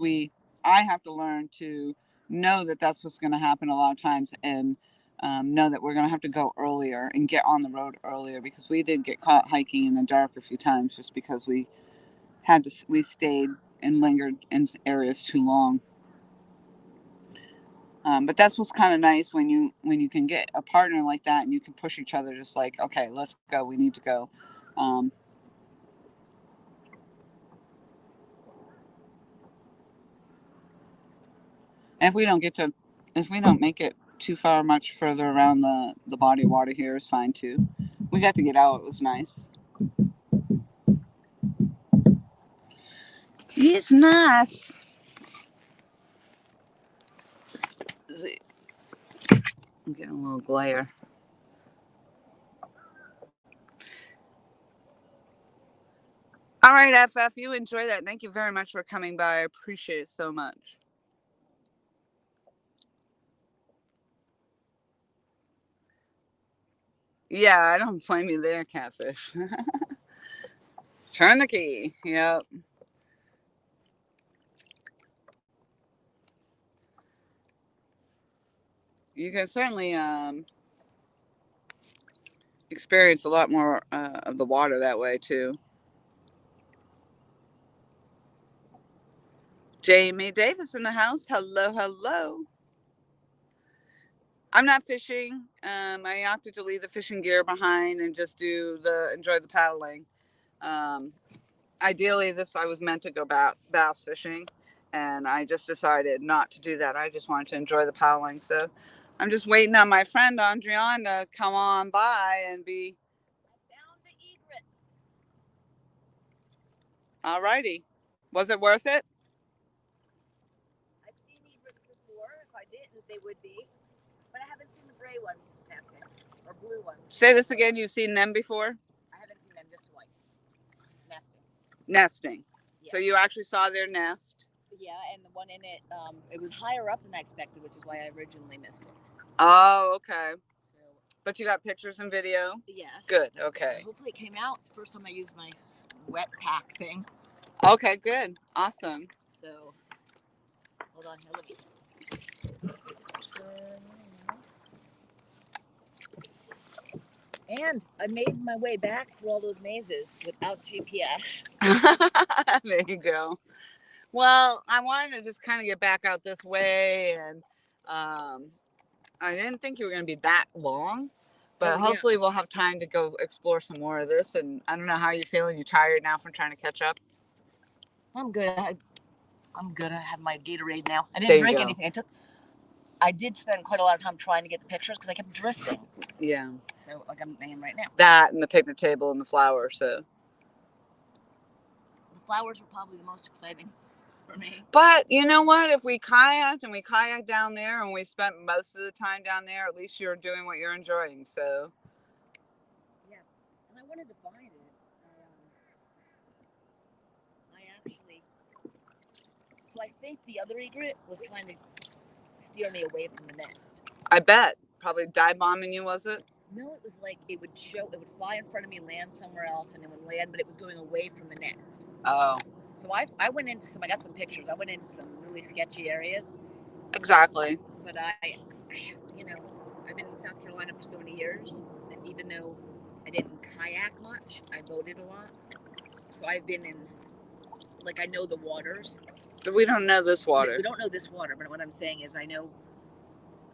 I have to learn to know that that's what's going to happen a lot of times, and know that we're going to have to go earlier and get on the road earlier, because we did get caught hiking in the dark a few times just because we stayed and lingered in areas too long. But that's what's kind of nice when you can get a partner like that and you can push each other, just like, okay, let's go. We need to go. Um, if we don't make it too far much further around the body of water here is fine too. We got to get out. It was nice. It's nice. I'm getting a little glare. All right, FF, you enjoy that. Thank you very much for coming by. I appreciate it so much. Yeah, I don't blame you there, Catfish. Turn the key. Yep. You can certainly experience a lot more of the water that way too. Jamie Davis in the house. Hello, hello. I'm not fishing. I opted to leave the fishing gear behind and just enjoy the paddling. Um, Ideally, I was meant to go bass fishing, and I just decided not to do that. I just wanted to enjoy the paddling. So I'm just waiting on my friend Andreann to come on by and be. All righty. Was it worth it? I've seen egrets before. If I didn't, they would be. But I haven't seen the gray ones nesting or blue ones. Say this again. You've seen them before? I haven't seen them, just white. Nesting. Nesting. Yeah. So you actually saw their nest? Yeah, and the one in it was higher up than I expected, which is why I originally missed it. Oh, okay. So, but you got pictures and video? Yes. Good, okay. Hopefully it came out. It's the first time I used my wet pack thing. Okay, good. Awesome. So, hold on here. Let me. And I made my way back through all those mazes without GPS. There you go. Well, I wanted to just kind of get back out this way, and I didn't think you were going to be that long, but hopefully we'll have time to go explore some more of this. And I don't know how you're feeling. You tired now from trying to catch up? I'm good. I'm good. I have my Gatorade now. I didn't drink anything. I did spend quite a lot of time trying to get the pictures because I kept drifting. Yeah. So, like I'm saying right now. That and the picnic table and the flowers. So the flowers were probably the most exciting for me. But you know what? If we kayaked down there and we spent most of the time down there, at least you're doing what you're enjoying. So. Yeah, and I wanted to find it. So I think the other egret was trying to steer me away from the nest. I bet. Probably dive bombing you, was it? No, it was like it would fly in front of me, land somewhere else, and it would land, but it was going away from the nest. Oh. So I went into I got some pictures. I went into some really sketchy areas. Exactly. But you know, I've been in South Carolina for so many years, and even though I didn't kayak much, I boated a lot. So I've been in, I know the waters. But we don't know this water. We don't know this water, but what I'm saying is I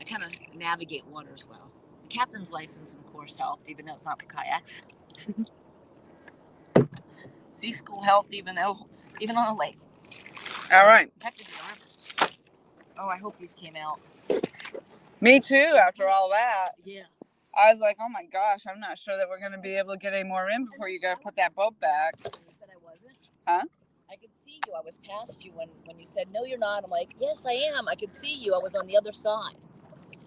kind of navigate waters well. The captain's license, of course, helped, even though it's not for kayaks. Sea school helped, even on a lake. All right. Oh, I hope these came out. Me too, after all that. Yeah. I was like, oh my gosh, I'm not sure that we're going to be able to get any more in before you go put that boat back. You said I wasn't? Huh? I could see you. I was past you when you said, no, you're not. I'm like, yes, I am. I could see you. I was on the other side.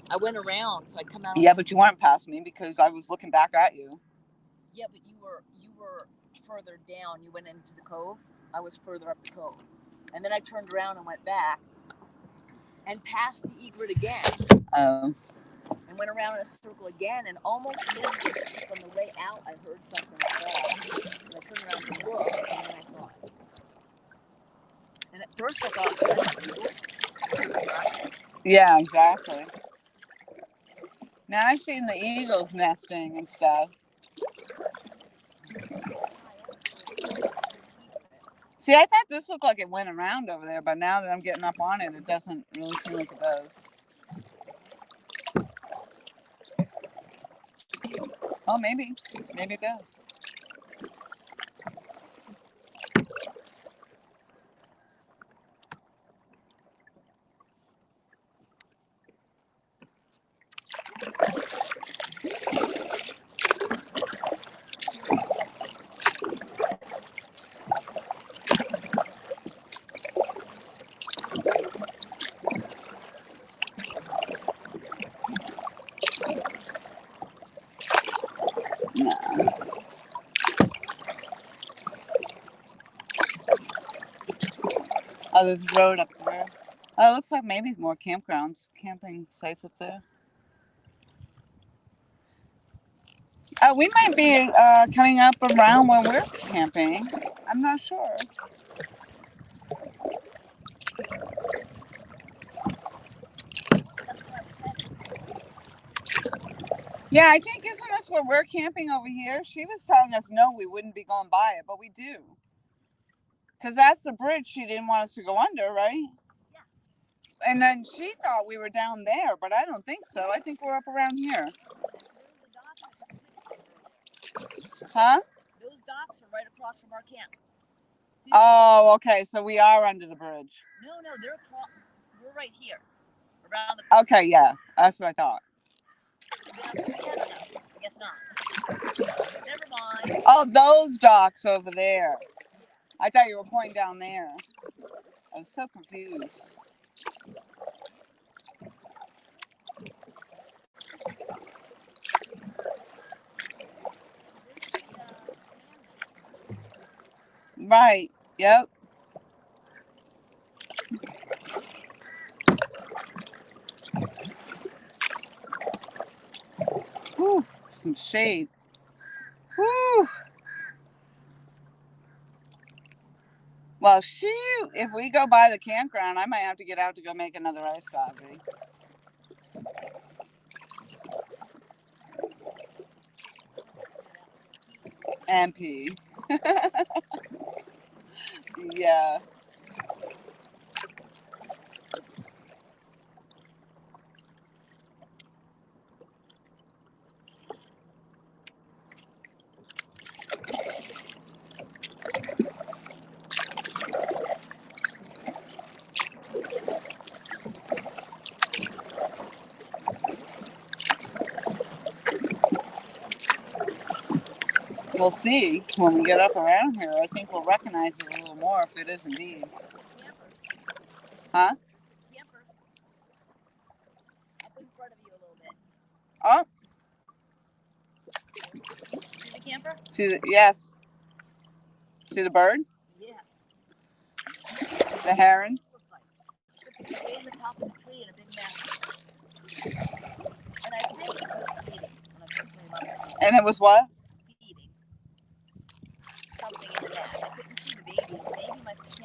I went around, so I come out. Yeah, but you weren't past me because I was looking back at you. Yeah, but you were further down. You went into the cove. I was further up the cove. And then I turned around and went back and passed the egret again. Oh. And went around in a circle again and almost missed it. From the way out, I heard something fall. And I turned around to look, and then I saw it. And at first I thought, yeah, exactly. Now I've seen the eagles nesting and stuff. See, I thought this looked like it went around over there, but now that I'm getting up on it, it doesn't really seem like it does. Oh, maybe. Maybe it does. Oh, there's a road up there. Oh, it looks like maybe more campgrounds, camping sites up there. We might be coming up around when we're camping. I'm not sure. Yeah, I think isn't this where we're camping over here? She was telling us no, we wouldn't be going by it, but we do. Because that's the bridge she didn't want us to go under, right? Yeah. And then she thought we were down there, but I don't think so. I think we're up around here. Huh? Those docks are right across from our camp. Oh, okay. So we are under the bridge. No, we're right here. Around the. Okay, yeah. That's what I thought. I guess not. Never mind. Oh, those docks over there. I thought you were pointing down there. I was so confused. Right. Yep. Whew, some shade. Whew. Well, shoot. If we go by the campground, I might have to get out to go make another iced coffee. MP. Yeah. We'll see when we get up around here. I think we'll recognize it a little more if it is indeed. Huh? Camper. Up in front of you a little bit. Oh. See the camper? Yes. See the bird? Yeah. The heron? It's way in the top of the tree in a big mess. And I think it was feeding when I first came up. And it was what? Feeding. Something in the net. I couldn't see the baby. The baby might be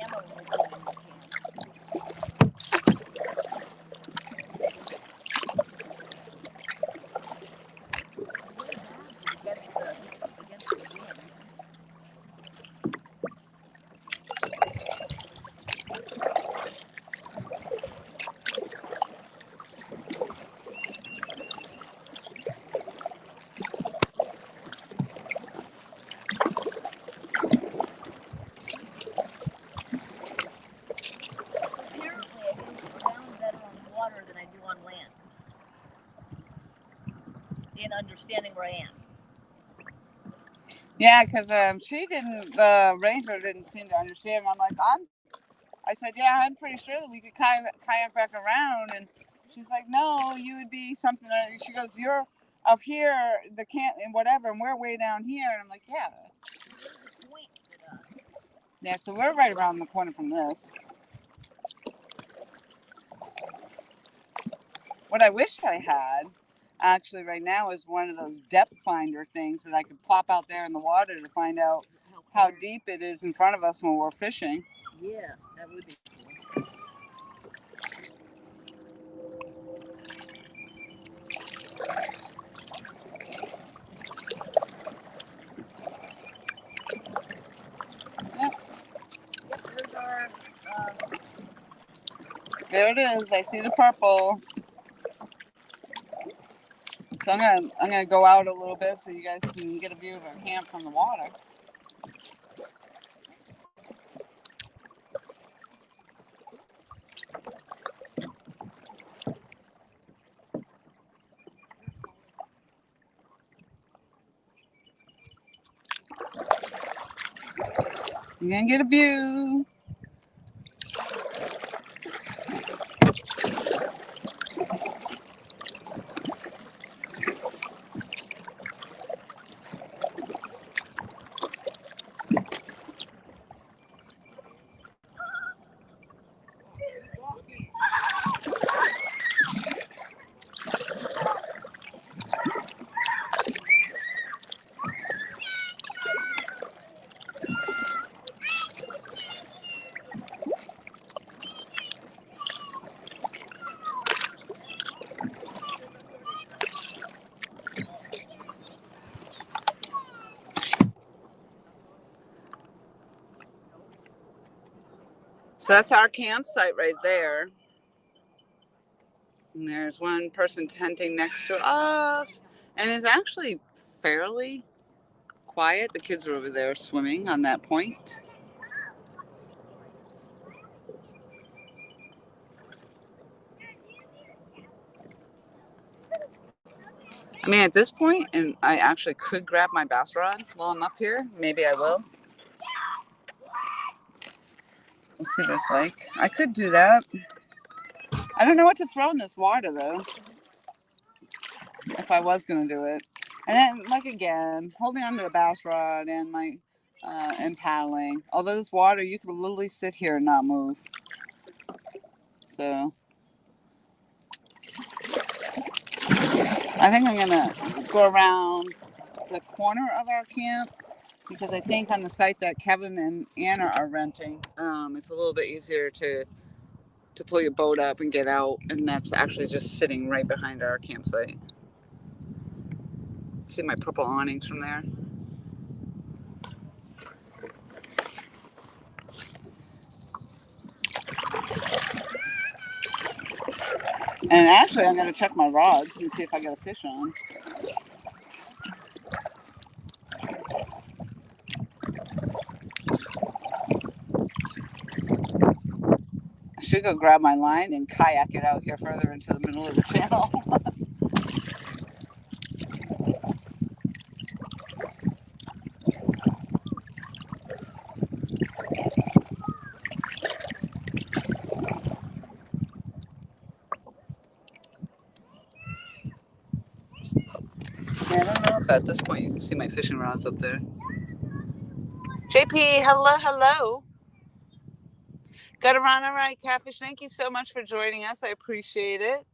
in understanding where I am. Yeah, because the ranger didn't seem to understand. I'm like, I said, yeah, I'm pretty sure that we could kayak back around. And she's like, no, you would be something. She goes, you're up here, the camp and whatever, and we're way down here. And I'm like, yeah. Yeah, so we're right around the corner from this. What I wish I had, actually, right now is one of those depth finder things that I could plop out there in the water to find out how deep it is in front of us when we're fishing. Yeah, that would be cool. Yep. There's our, there it is. I see the purple. So I'm gonna go out a little bit so you guys can get a view of our camp from the water. You're gonna get a view. So that's our campsite right there. And there's one person tenting next to us. And it's actually fairly quiet. The kids are over there swimming on that point. I mean, at this point, and I actually could grab my bass rod while I'm up here. Maybe I will. We'll see what it's like. I could do that. I don't know what to throw in this water, though, if I was going to do it. And then, like, again, holding onto the bass rod and my and paddling. Although this water, you could literally sit here and not move. So I think I'm going to go around the corner of our camp, because I think on the site that Kevin and Anna are renting, it's a little bit easier to pull your boat up and get out, and that's actually just sitting right behind our campsite. See my purple awnings from there? And actually, I'm going to check my rods and see if I get a fish on. I should go grab my line and kayak it out here further into the middle of the channel. Yeah, I don't know if at this point you can see my fishing rods up there. JP, hello. Got around all right, Catfish. Thank you so much for joining us. I appreciate it.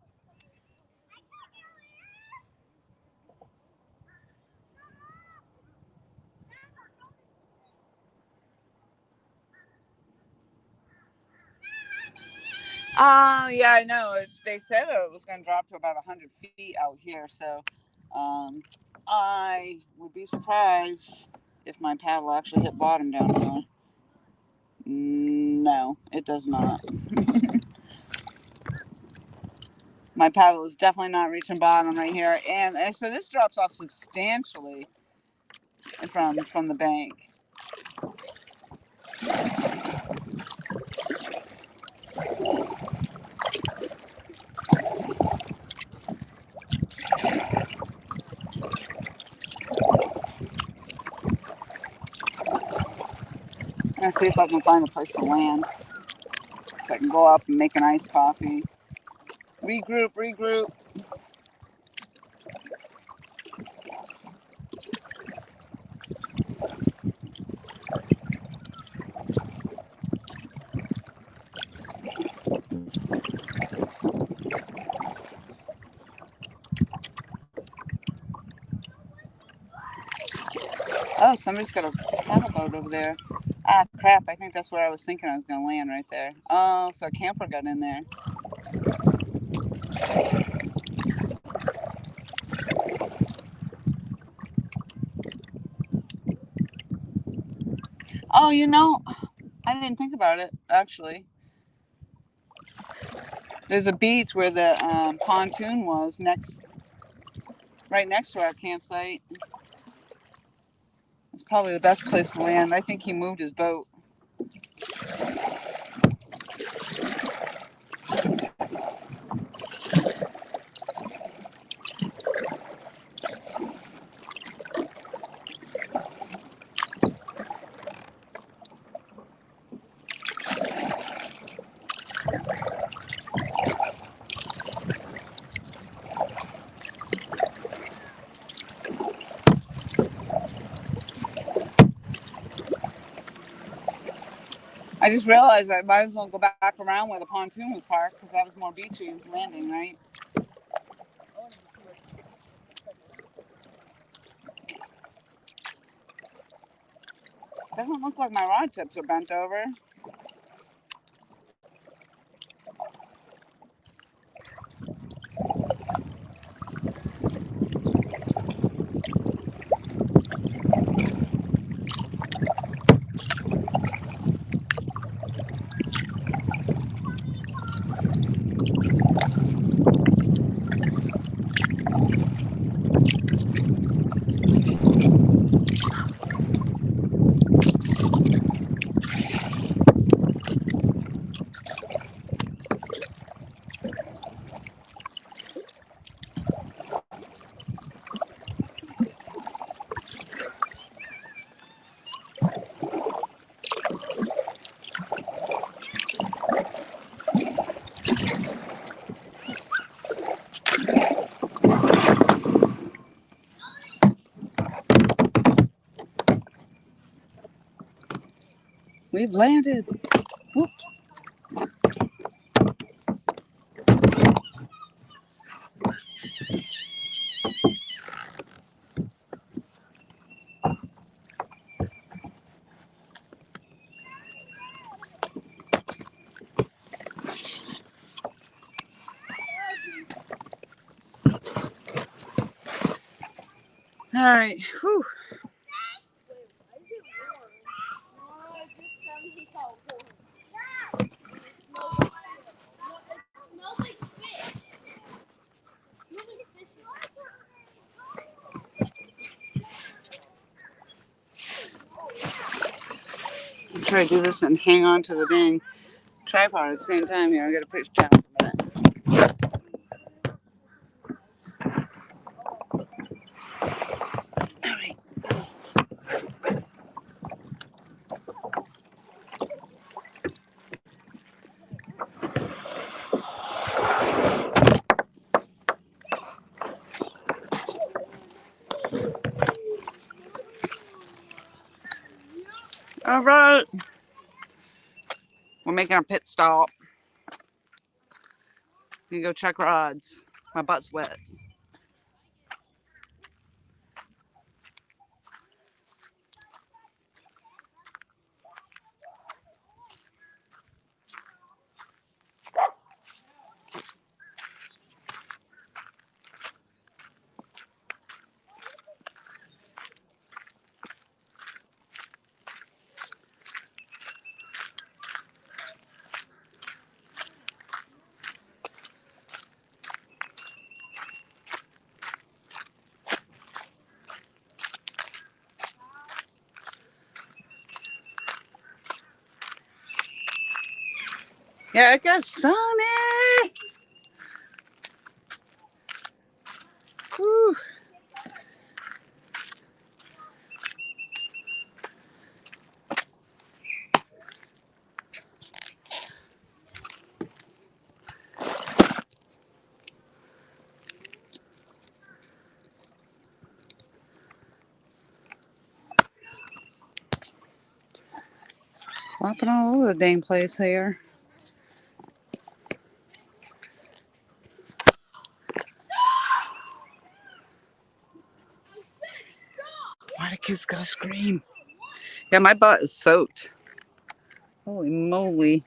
Yeah, I know. They said it was going to drop to about 100 feet out here. So I would be surprised if my paddle actually hit bottom down here. No, it does not. My paddle is definitely not reaching bottom right here. And so this drops off substantially from the bank. see if I can find a place to land so I can go up and make an iced coffee. Regroup. Oh, somebody's got a paddle boat over there. Ah, crap. I think that's where I was thinking I was going to land right there. Oh, so a camper got in there. Oh, you know, I didn't think about it, actually. There's a beach where the pontoon was right next to our campsite. It's probably the best place to land. I think he moved his boat. I just realized I might as well go back around where the pontoon was parked because that was more beachy landing, right? Doesn't look like my rod tips are bent over. We've landed. Whoop. All right. Whew. I'm trying to do this and hang on to the dang tripod at the same time here. I got to put it down for a minute. All right. All right. We're making a pit stop. You go check rods. My butt's wet. Yeah, it got sunny. Whew. Flopping all over the dang place here. Why do kids gotta scream? Yeah, my butt is soaked. Holy moly.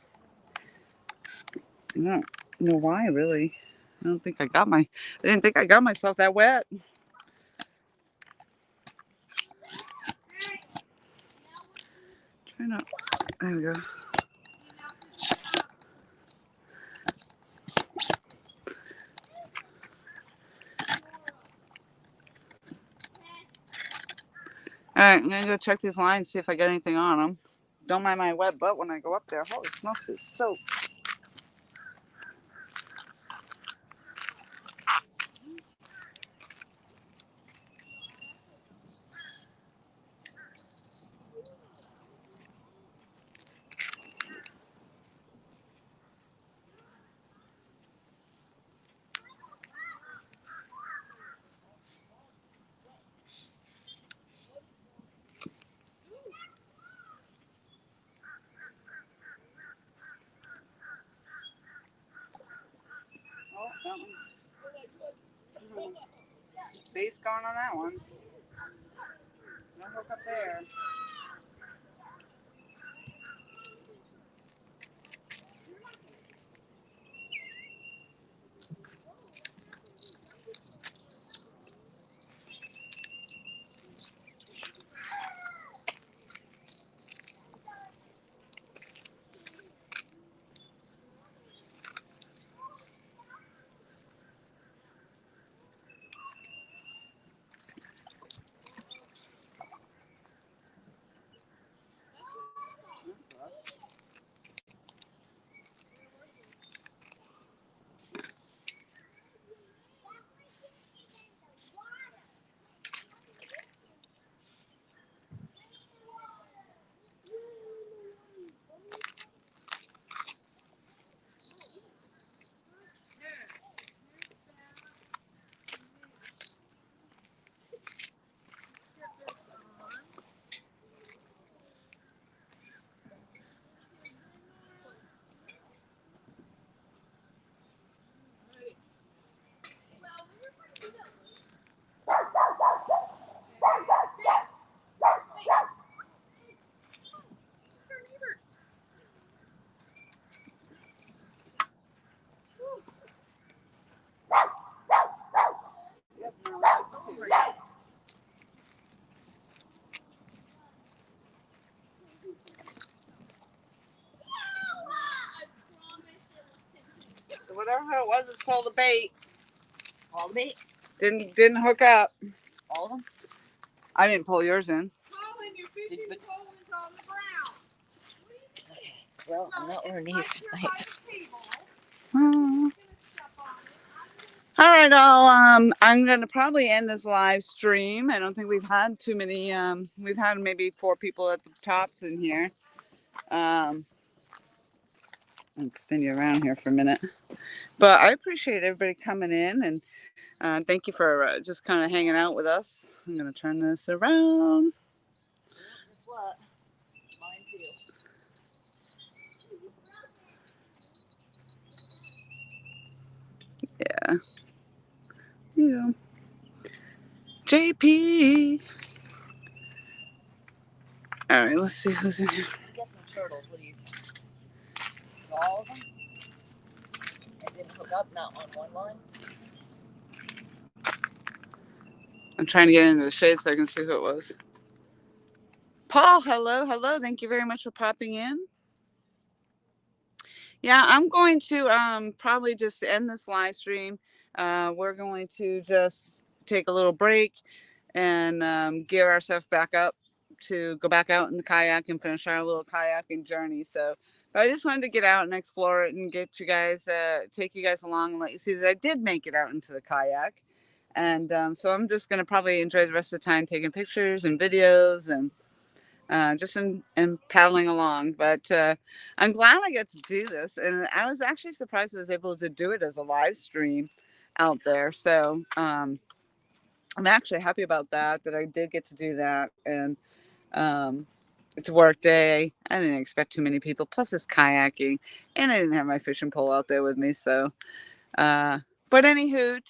I don't know why, really. I didn't think I got myself that wet. Try not. There we go. All right, I'm gonna go check these lines, see if I got anything on them. Don't mind my wet butt when I go up there. Holy smokes, it's soaked. Oh, that one. Base gone on that one. No hook up there. So whatever it was, it stole the bait. All the bait? Didn't hook up. All of them? I didn't pull yours in. Colin, your fishing pole is on the ground. Okay. Well, I'm not wearing these tonight. All right, I'm gonna probably end this live stream. I don't think we've had too many. We've had maybe 4 people at the tops in here. I'll spin you around here for a minute. But I appreciate everybody coming in, and thank you for just kind of hanging out with us. I'm gonna turn this around. Guess what? Mine too. Yeah. Yeah. JP. All right, let's see who's in here. Get some turtles. What do you think? All of them? They didn't hook up, not on one line? I'm trying to get into the shade so I can see who it was. Paul, hello. Thank you very much for popping in. Yeah, I'm going to probably just end this live stream. We're going to just take a little break and gear ourselves back up to go back out in the kayak and finish our little kayaking journey. So but I just wanted to get out and explore it and get you guys, take you guys along and let you see that I did make it out into the kayak. And so I'm just going to probably enjoy the rest of the time taking pictures and videos and just in paddling along. But I'm glad I got to do this. And I was actually surprised I was able to do it as a live stream out there. So I'm actually happy about that I did get to do that. And it's a work day. I didn't expect too many people. Plus, it's kayaking, and I didn't have my fishing pole out there with me. So, but any hoot,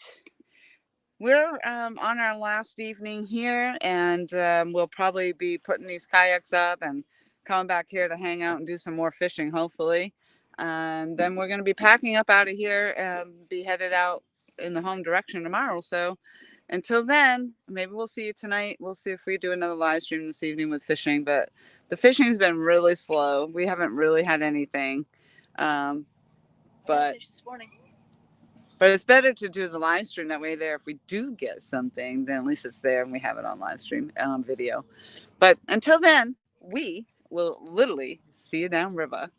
we're on our last evening here, and we'll probably be putting these kayaks up and coming back here to hang out and do some more fishing, hopefully. Then we're going to be packing up out of here and be headed out in the home direction tomorrow. So until then, maybe we'll see you tonight. We'll see if we do another live stream this evening with fishing. But the fishing's been really slow. We haven't really had anything. But This morning. But it's better to do the live stream that way. There, if we do get something, then at least it's there and we have it on live stream video. But until then, we will literally see you downriver.